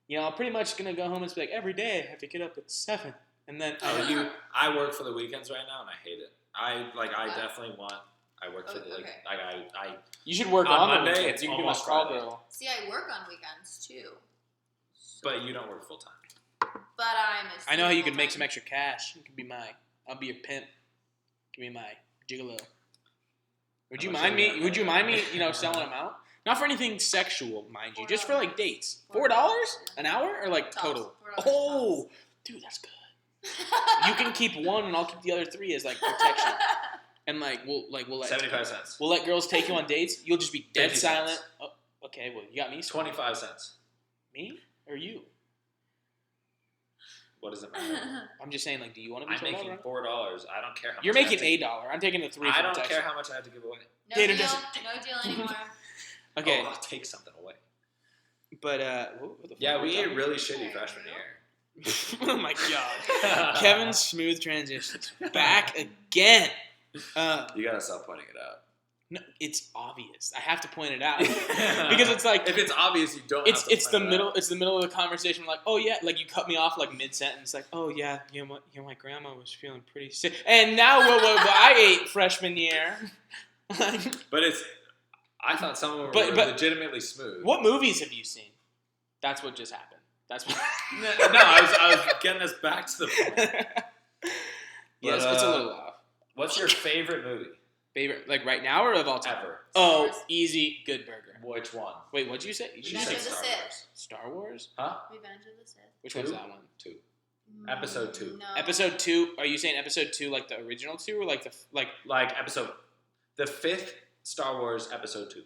you know, I'm pretty much gonna go home and be like, every day I have to get up at 7. And then I work for the weekends right now and I hate it. I definitely want. I work for the Okay. I you should work On on Monday, the weekends. it's You can be my almost call Friday. girl. See, I work on weekends too. but you don't work full time. But I'm a I know how you single can make some time. extra cash. You can be I'll be your pimp. Give me my gigolo. Would you How much mind are me? you Would you gonna- mind me? You know, selling them out. Not for anything sexual, mind you. Just for like dates. $4 $4 an hour or like Tops. total. $4 Oh, dude, that's good. You can keep one, and I'll keep the other 3 as like protection. And like we'll let 75 cents. we'll let girls take you on dates. You'll just be dead 50 silent. cents. Oh, okay, well you got me. sorted. 25 cents. Me or you? What does it matter? I'm just saying. Like, do you want to be I'm sold out, making right? $4. I don't care how You're much I making have $8. I'm taking the 3. to, for I don't protection. care how much I have to give away. No Tater deal. doesn't- No deal anymore. Okay, Oh, I'll take something away. but what the fuck Yeah, were we talking ate really shitty freshman year. oh my god. Kevin's smooth transitions. Back again. You gotta stop pointing it out. No, it's obvious. I have to point it out. Because it's like if it's obvious, you don't. it's have to it's the point it middle out. it's the middle of the conversation. Like, oh yeah, like you cut me off like mid sentence, like, oh yeah, my grandma was feeling pretty sick. And now what I ate freshman year. But it's. I thought some of them But- were but- legitimately smooth. What movies have you seen? That's what just happened. That's what No, I was getting us back to the point. Yes, But, it's a little off. What's your favorite movie Favorite, like right now or of all time? ever? Oh, Wars. easy, Good Burger. Which one? Wait, what'd you say? You She Revenge said of the Star Sith. Wars. Star Wars? Huh? Revenge of the Sith. Which Two? one's that one? 2. Episode 2. No. Episode 2. Are you saying episode 2 like the original 2 or like Like the 5th Star Wars episode 2.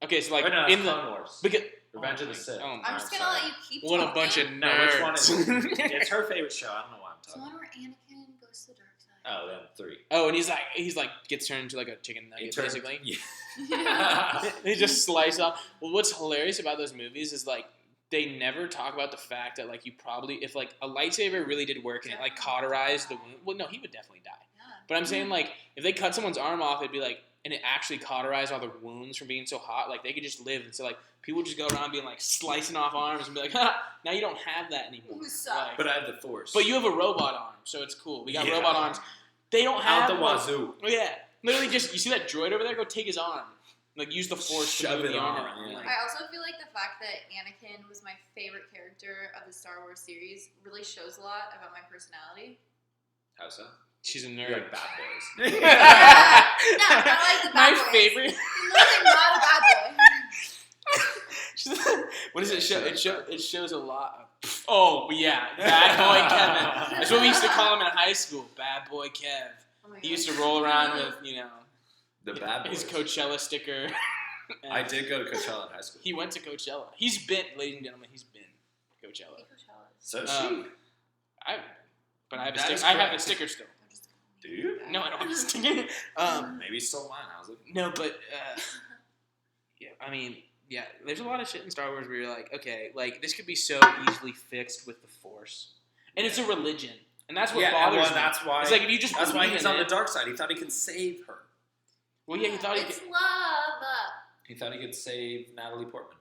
okay, so like Or no, in it's the Clone Wars. because Revenge of my- the Sith. oh my- I'm just I'm gonna sorry. let you keep what a talking. bunch of No, which one nerds. is it? It's her favorite show. I don't know why I'm It's the talking. one where Anakin goes to the dark side. Oh, then 3. Oh, and he's like gets turned into like a chicken He nugget turned- basically. Yeah. They just slice off. Well, what's hilarious about those movies is like they never talk about the fact that like you probably if like a lightsaber really did work and it like cauterized the wound. Well, no, he would definitely die. Yeah. But I'm saying like if they cut someone's arm off, it'd be like and it actually cauterized all the wounds from being so hot. Like they could just live, and so like people just go around being like slicing off arms and be like, ha, now you don't have that anymore. You suck. Like, But I have the Force. but you have a robot arm, so it's cool. We got Yeah. robot arms. They don't have out the one. wazoo. Oh, yeah, literally just you see that droid over there? Go take his arm. Like use the force to Shove move it the arm on, around. yeah. Like, I also feel like the fact that Anakin was my favorite character of the Star Wars series really shows a lot about my personality. How so? she's a You're nerd. like Bad Boys. No, not like the My bad boys. favorite. He's literally not a bad boy. What does it show? It shows a lot. Oh yeah, bad boy Kevin. That's what we used to call him in high school. Bad boy Kev. Oh my He God. used to roll around with The Bad Boys. his Coachella sticker. I did go to Coachella in high school. He went to Coachella. He's been, ladies and gentlemen, he's been Coachella. Coachella's. So I have a That sticker. is I have a correct. sticker still. I'm just Do you? No, I don't. I'm just kidding. Maybe he stole mine. How's it? No, but yeah, I mean, yeah, there's a lot of shit in Star Wars where you're like, okay, like this could be so easily fixed with the Force, and it's a religion, and that's what bothers me. That's why. It's like if you just that's why believe he's in on the it- dark side. He thought he could save her. Well, yeah, he thought he It's could. love. He thought he could save Natalie Portman,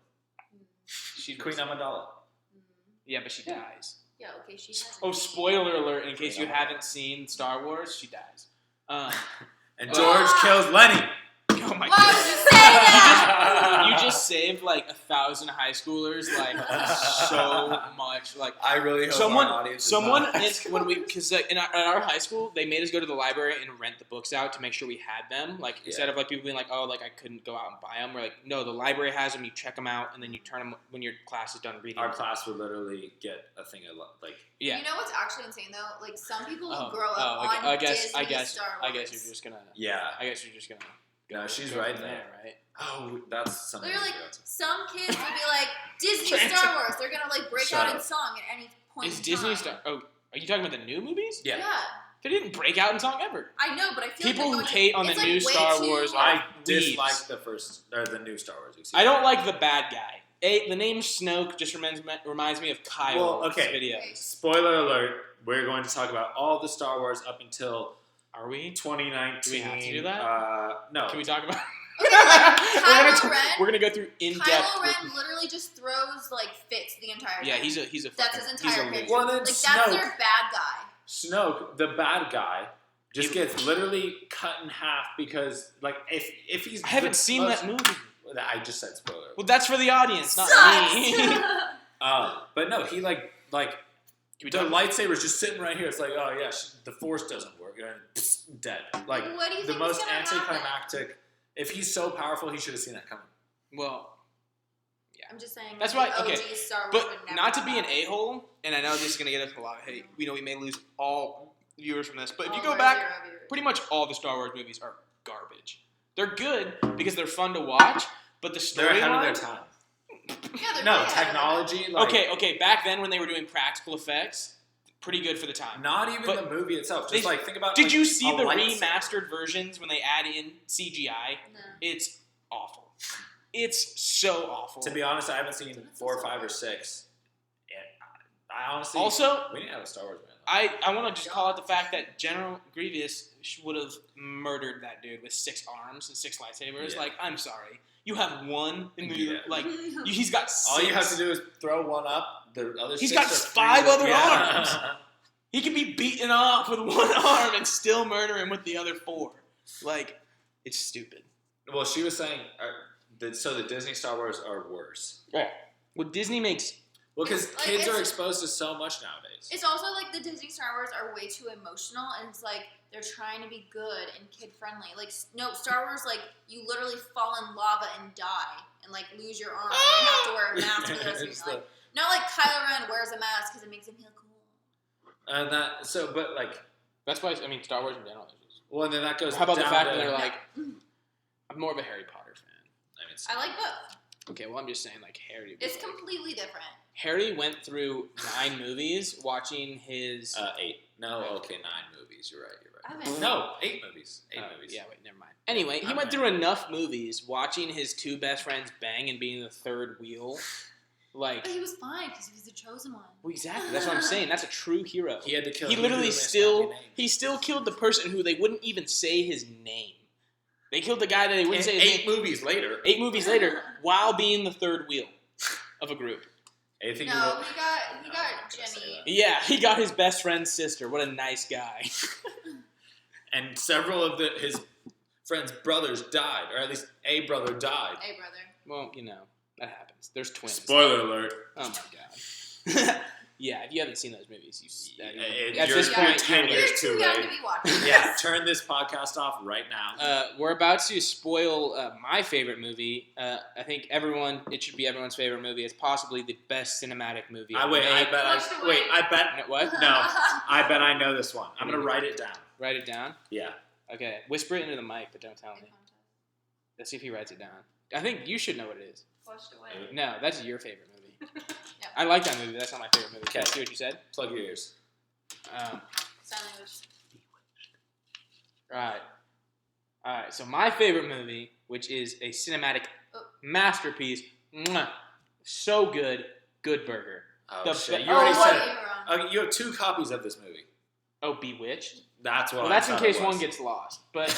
She's Queen Amidala. Yeah, but she dies. Yeah, okay, she has. Oh, spoiler alert! In case you haven't seen Star Wars, she dies. And George kills Lenny. Oh my Why god! would you say that? You just saved like 1,000 high schoolers, like so much. Like I really hope someone, our audience is someone, not. when we, because like, at our high school, they made us go to the library and rent the books out to make sure we had them. Like instead of like people being like, oh, like I couldn't go out and buy them. We're like, no, the library has them. You check them out, and then you turn them when your class is done reading. Our them. class would literally get a thing of like. Yeah. You know what's actually insane though? Like some people who Oh, grow up okay. on I guess, Disney I guess, Star Wars. I guess you're just gonna. Yeah. I guess you're just gonna. No, she's go right from there. right? Oh, that's something. Literally, to go to. some kids would be like Disney Trans- Star Wars. They're gonna like break Shut out in up. song at any point. Is in Disney time. Star? Oh, are you talking about the new movies? Yeah. They didn't break out in song ever. I know, but I feel People like who they're hate going on the it's, new like, way Star too- Wars are I weebs. dislike the new Star Wars. I don't like the bad guy. The name Snoke just reminds me of Kyle's Well, okay. videos. Spoiler alert: we're going to talk about all the Star Wars up until Are we? 2019. Do we have to do that? No. Can we talk about? Okay, like, Kylo Ren. We're gonna go through in depth. Kylo Ren literally just throws like fits the entire time. Yeah, he's a. That's fucking- his he's entire a picture. loser. Well, then Like that's Snoke. their bad guy. Snoke, the bad guy, just gets literally cut in half because, like, if he's I haven't the seen most- that movie. I just said spoiler. Well, that's for the audience, not me. Sucks. But no, he like Can we the talk? lightsaber's just sitting right here. It's like, oh yeah, the Force doesn't work, and dead. Like What do you the think is most gonna happen? anticlimactic. If he's so powerful, he should have seen that coming. Well, I'm just saying. That's like, why- the okay, OG Star Wars but would never not to have be an that. a-hole, and I know this is gonna get us a lot of hate. We know we may lose all viewers from this, but if you All go our back, 0 viewers. pretty much all the Star Wars movies are garbage. They're good because they're fun to watch, but the They're ahead of their storyline. time. Yeah, they're No way ahead of technology. Like, Okay. Back then when they were doing practical effects, pretty good for the time. Not even But the movie itself. Just they- like think about. Did like, you see a the lightsaber. remastered versions when they add in CGI? No. It's awful. It's so awful. To be honest, I haven't seen 4, 5, or 6. And I honestly Also, we didn't have a Star Wars man. I want to just call out the fact that General Grievous would have murdered that dude with 6 arms and 6 lightsabers. Yeah. Like, I'm sorry. You have one in the Yeah. like. He's got 6. All you have to do is throw one up. The other He's 6 got are 5 free. other Yeah. arms. He can be beaten off with one arm and still murder him with the other 4. Like, it's stupid. Well, she was saying so the Disney Star Wars are worse. Well, Disney makes. Well, because Like, kids are it's- exposed to so much nowadays. It's also like the Disney Star Wars are way too emotional, and it's like they're trying to be good and kid friendly. Like no Star Wars, like you literally fall in lava and die and like lose your arm and you have to wear a mask for the rest of It's your life. Not like Kylo Ren wears a mask because it makes him feel cool. And that but like That's why I mean Star Wars in general. Is just, well, and then that goes. how about the down fact to, that they're like, I'm more of a Harry Potter fan. I mean, I like both. Okay, well I'm just saying like Harry. It's completely different. Harry went through 9 movies watching his. 8. No, okay, 9 movies. You're right. I haven't- No, 8 movies. 8 movies. Yeah, wait, never mind. Anyway, he went Okay. through enough movies watching his 2 best friends bang and being the third wheel. Like, But he was fine because he was the chosen one. well, exactly. That's what I'm saying. That's a true hero. He had to kill. He who literally missed still happy name. he still killed the person who they wouldn't even say his name. They killed the guy that they wouldn't say his 8 name. movies later. 8 movies later, while being the third wheel of a group. I think No, he he I'm got not gonna say Jenny. that. Yeah, he got his best friend's sister. What a nice guy. And several of his friends' brothers died, or at least a brother died. Hey, brother. Well, you know, that happens. There's twins. Spoiler alert. Oh my god. Yeah, if you haven't seen those movies, at You're- this you're point, 10 You're years too too young late. to be watching. Yeah, turn this podcast off right now. we're about to spoil my favorite movie. I think it should be everyone's favorite movie. It's possibly the best cinematic movie. I ever wait. I made. bet. Watch the way. I bet. What? No, I bet I know this one. I'm gonna write it down. Write it down. Yeah. Okay, whisper it into the mic, but don't tell me. Let's see if he writes it down. I think you should know what it is. Washed away. No, that's your favorite movie. Yep. I like that movie. That's not my favorite movie. Can I Okay. see what you said? Plug your ears. Sign language. Right. All right. So my favorite movie, which is a cinematic masterpiece, so good, Good Burger. Oh The shit! be- You already Oh, said what? it. You were wrong. Okay, you have 2 copies of this movie. Oh, Bewitched. That's what. Well, I that's in thought it case one was. gets lost. But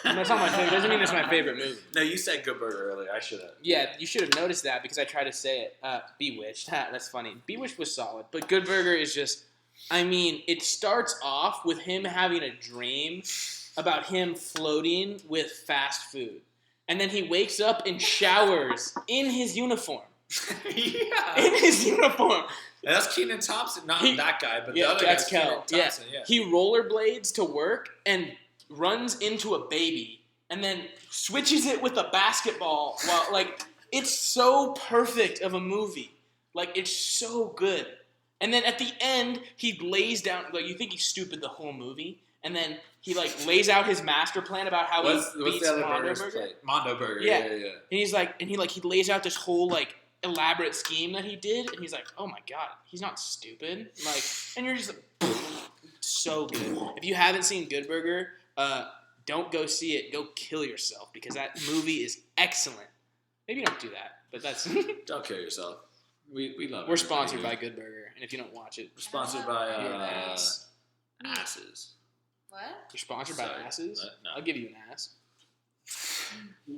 that's not my favorite. Doesn't mean it's my favorite movie. No, you said Good Burger earlier. I should have. Yeah, you should have noticed that because I tried to say it. Bewitched. That's funny. Bewitched was solid, but Good Burger is just. I mean, it starts off with him having a dream about him floating with fast food, and then he wakes up and showers in his uniform. Yeah. In his uniform, And that's Kenan Thompson, not that guy, but yeah, the other that's guy's Kel. Kenan Thompson. Yeah. he rollerblades to work and runs into a baby, and then switches it with a basketball. While it's so perfect of a movie. Like it's so good. And then at the end, he lays down. Like you think he's stupid the whole movie, and then he lays out his master plan about how What's he beats the other Mondo burger's Burger. plate? Mondo Burger. Yeah. Yeah. And he's he lays out this whole elaborate scheme that he did, and he's like, oh my god, he's not stupid. And you're just like, so good. If you haven't seen Good Burger, don't go see it. Go kill yourself because that movie is excellent. Maybe don't do that, but that's Don't kill yourself. We love. we're everybody sponsored here. by Good Burger, and if you don't watch it, We're sponsored by you're an ass. asses. What? You're sponsored by Sorry. asses. No. I'll give you an ass. The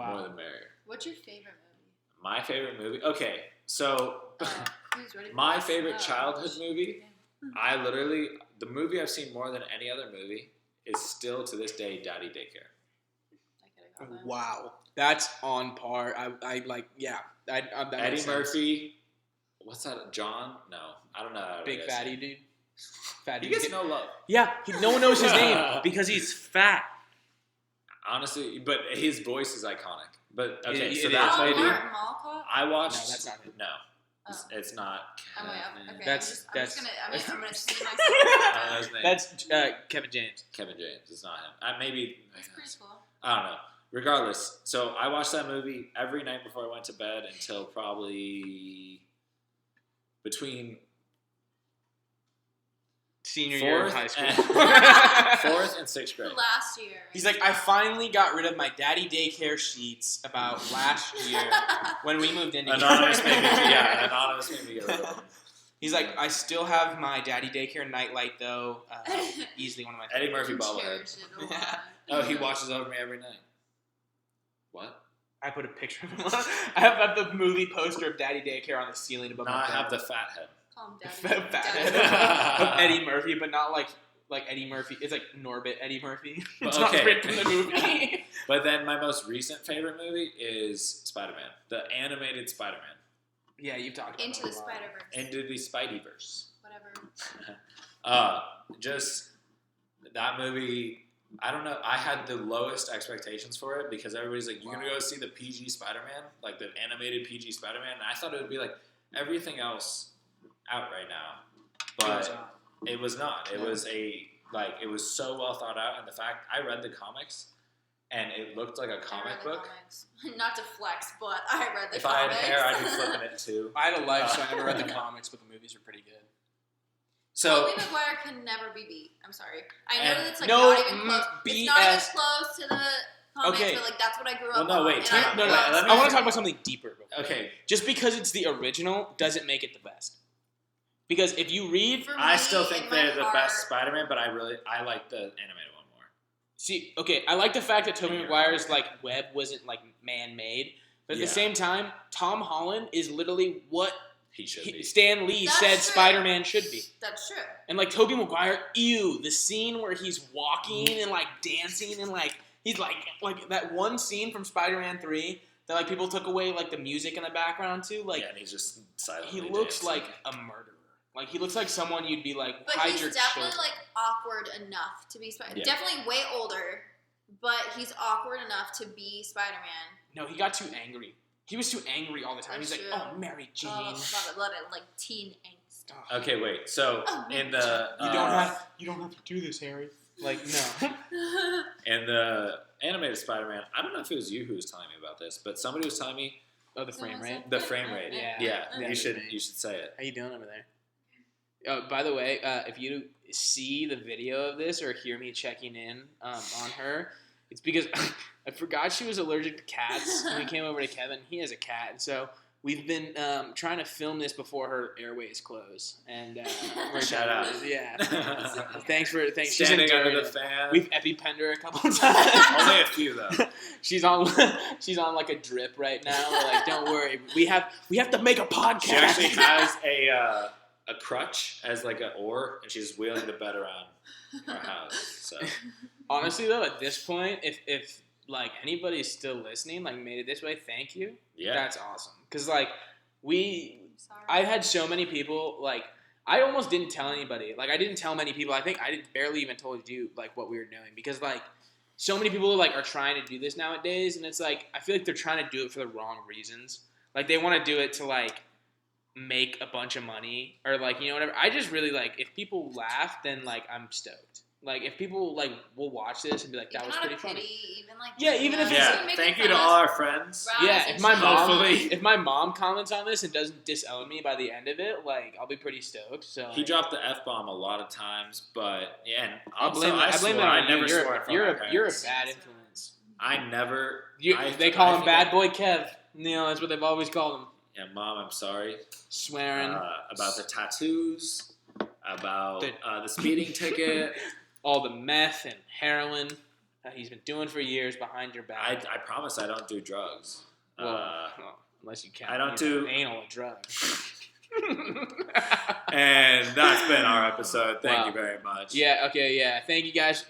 more Wow. the merrier. What's your favorite movie? My favorite movie. Okay, so Who's ready for my this? favorite Oh. childhood movie. I literally the movie I've seen more than any other movie is still to this day Daddy Daycare. I could have got that. Wow, that's on par. I like, yeah. That Eddie makes sense. Murphy. What's that? John? No, I don't know. How to Big say fatty it. dude. Fat He dude. gets no love. Yeah, no one knows his name because he's fat. Honestly, but his voice is iconic. But okay, It so is. that Oh, lady, Mark Malkoff? I watched. No, that's not him. No, Oh. it's not. I'm way up. Okay, That's- I'm just gonna see myself. I don't know his name. That's Kevin James. Kevin James. It's not him. Maybe. That's pretty cool. I don't know. Regardless, so I watched that movie every night before I went to bed until probably between Senior year of fourth high school. and, fourth and sixth grade. Last year. He's like, I finally got rid of my daddy daycare sheets about last year when we moved in together. Anonymous made me. Yeah, anonymous made me get rid of them. He's like, I still have my daddy daycare nightlight though. Easily one of my Eddie favorites. Murphy bobblehead. Cherish it a lot. Yeah. Oh, he watches over me every night. What? I put a picture of him. I have the movie poster of daddy daycare on the ceiling above No, my I bed. have the fat head. Call him Fat Daddy. head of Eddie Murphy, but not like Eddie Murphy. It's like Norbit Eddie Murphy. It's Okay. not Rick from the movie. But then my most recent favorite movie is Spider-Man, the animated Spider-Man, Yeah, you've talked about Into that the a lot. Spider-Verse. into the Spideyverse. Whatever. Just that movie. I don't know. I had the lowest expectations for it because everybody's like, "You're gonna go see the PG Spider-Man, like the animated PG Spider-Man." And I thought it would be like everything else out right now, but it was not. It No. was it was so well thought out, and the fact I read the comics, and it looked like a I comic read the book. comics. Not to flex, but I read the If I had comics. hair, I'd be flipping it too. I had a life, so I never read the comics, but the movies were pretty good. So Tobey Maguire can never be beat. I'm sorry. I know And- that it's like No, not even close. BS. It's not even close to the comics, Okay. but like that's what I grew Well, up no, on. wait, and time I out. No, no. love Let me- I want to talk about something deeper. Before. okay, Just because it's the original doesn't make it the best. Because if you read, For I me, still think in my they're the heart- best Spider-Man, but I like the animated one more. see, okay, I like the fact that Tobey Maguire's web wasn't man-made, but at Yeah. the same time, Tom Holland is literally what He should be. Stan Lee That's said true. Spider-Man should be. That's true. And Tobey Maguire, the scene where he's walking and dancing and he's like that one scene from Spider-Man 3 that people took away the music in the background too. Yeah, and he's just silently he looks dancing. like a murderer. He looks like someone you'd be But hide he's your definitely children. awkward enough to be Spider. Yeah. Definitely way older, but he's awkward enough to be Spider-Man. No, he got too angry. He was too angry all the time. That's He's like, true. "Oh, Mary Jane." Oh, love it, teen angst. Oh, Okay, wait. So Oh, in the you don't have to do this, Harry. No. in the animated Spider-Man, I don't know if it was you who was telling me about this, but somebody was telling me Oh, the frame rate. the frame rate. Yeah. Yeah, Yeah. you should say it. How you doing over there? By the way, if you see the video of this or hear me checking in on her, it's because I forgot she was allergic to cats. When we came over to Kevin, he has a cat, and so we've been trying to film this before her airways close. And we're Shout out. Yeah. Thanks. She's Standing under enduring the it. fan. We've EpiPenned her a couple times. Only a few though. She's on like a drip right now. We're like, don't worry, we have to make a podcast. She actually has a crutch as like an oar, and she's wheeling the bed around our house. So Honestly though, at this point, if like anybody's still listening, like made it this way, thank you. yeah, That's awesome. Cause like Sorry. I've had so many people like. I almost didn't tell anybody. Like, I didn't tell many people. I think I barely even told you, like, what we were doing. Because, like, so many people, like, are trying to do this nowadays. And it's, like, I feel like they're trying to do it for the wrong reasons. Like, they want to do it to, like, make a bunch of money. Or, like, you know, whatever. I just really, like, if people laugh, then, like, I'm stoked. Like, if people, like, will watch this and be like, that Even was out pretty of funny. pity, even like Yeah, even if it's- yeah. making Thank you fun to of all us. our friends. Right. Yeah, if my Hopefully. mom, if my mom comments on this and doesn't disown me by the end of it, like, I'll be pretty stoked. So He dropped the F-bomb a lot of times, but yeah, and I also blame that swore, on I you. never You're, swore in front you're of my a you're a parents. bad influence. I never. They call him Bad Boy Kev. You know, that's what they've always called him. Yeah, Mom, I'm sorry. Swearing. About the tattoos, about The- the speeding ticket. All the meth and heroin that he's been doing for years behind your I back. promise I don't do drugs. Well, unless you count I don't you know, do- anal a drug. And that's been our episode. Thank Wow. you very much. Yeah, okay, yeah. Thank you guys.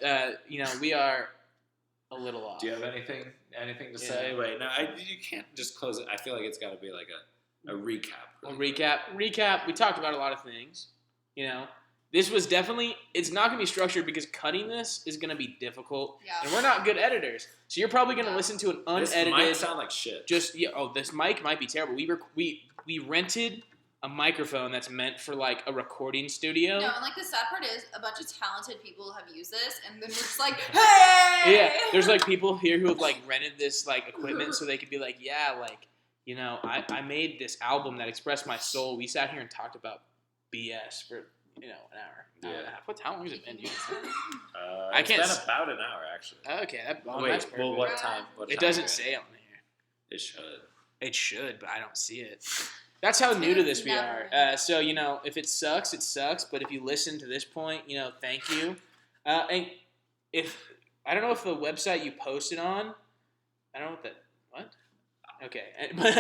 You know, we are a little off. Do you have anything to Yeah. say? Wait, no, you can't just close it. I feel like it's got to be like a recap. Well, recap. We talked about a lot of things. You know, this was definitely. It's not going to be structured because cutting this is going to be difficult, Yeah. and we're not good editors. So you're probably going to Yeah. listen to an This unedited. might sound like shit. Just yeah. Oh, this mic might be terrible. We rented a microphone that's meant for like a recording studio. No, and like the sad part is, a bunch of talented people have used this, and then we're just like, hey! Yeah, there's like people here who have like rented this like equipment so they could be like, yeah, like, you know, I made this album that expressed my soul. We sat here and talked about BS for, you know, an hour and a Yeah. half. How long has it been? I can't It's s- been about an hour actually. Okay, that's Wait, perfect. well, what time? It doesn't say on here. It should. It should, but I don't see it. That's how new to this we Never. are. So, you know, if it sucks, it sucks. But if you listen to this point, you know, thank you. And if I don't know if the website you posted on, I don't know what. Okay. But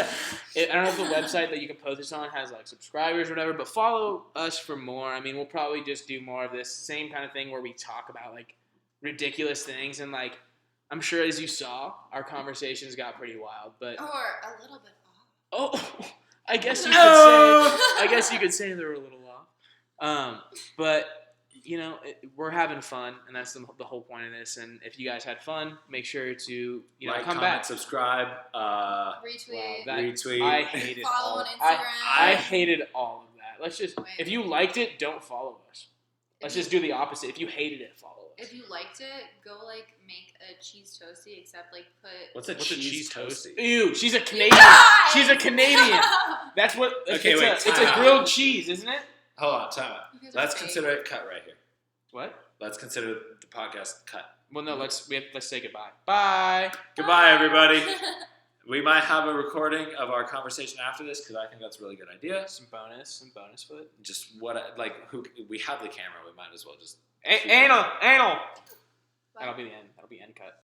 I don't know if the website that you can post this on has like subscribers or whatever, but follow us for more. I mean, we'll probably just do more of this same kind of thing where we talk about like ridiculous things. And like, I'm sure as you saw, our conversations got pretty wild. But, Or a little bit off. oh, I guess you could Oh! say. I guess you could say they're a little off. But you know, we're having fun, and that's the whole point of this. And if you guys had fun, make sure to you know Like, come comment, back. subscribe, Retweet. That- retweet. I hated Follow all. on I Instagram. hated all of that. Let's just Wait. if you liked it, don't follow us. Let's just do the opposite. If you hated it, follow us. If you liked it, go like make a cheese toasty, except like put. What's a What's a cheese toasty? Ew, she's a You Canadian. guys! She's a Canadian. That's what. Okay, it's wait, a, it's time a out. grilled cheese, isn't it? Hold on, time out. You guys are Let's fake. consider it cut right here. What? Let's consider the podcast cut. Well, no. Let's say goodbye. Bye. Goodbye, everybody. We might have a recording of our conversation after this because I think that's a really good idea. Some bonus foot. Just who we have the camera. We might as well just Anal. That'll be the end. That'll be end cut.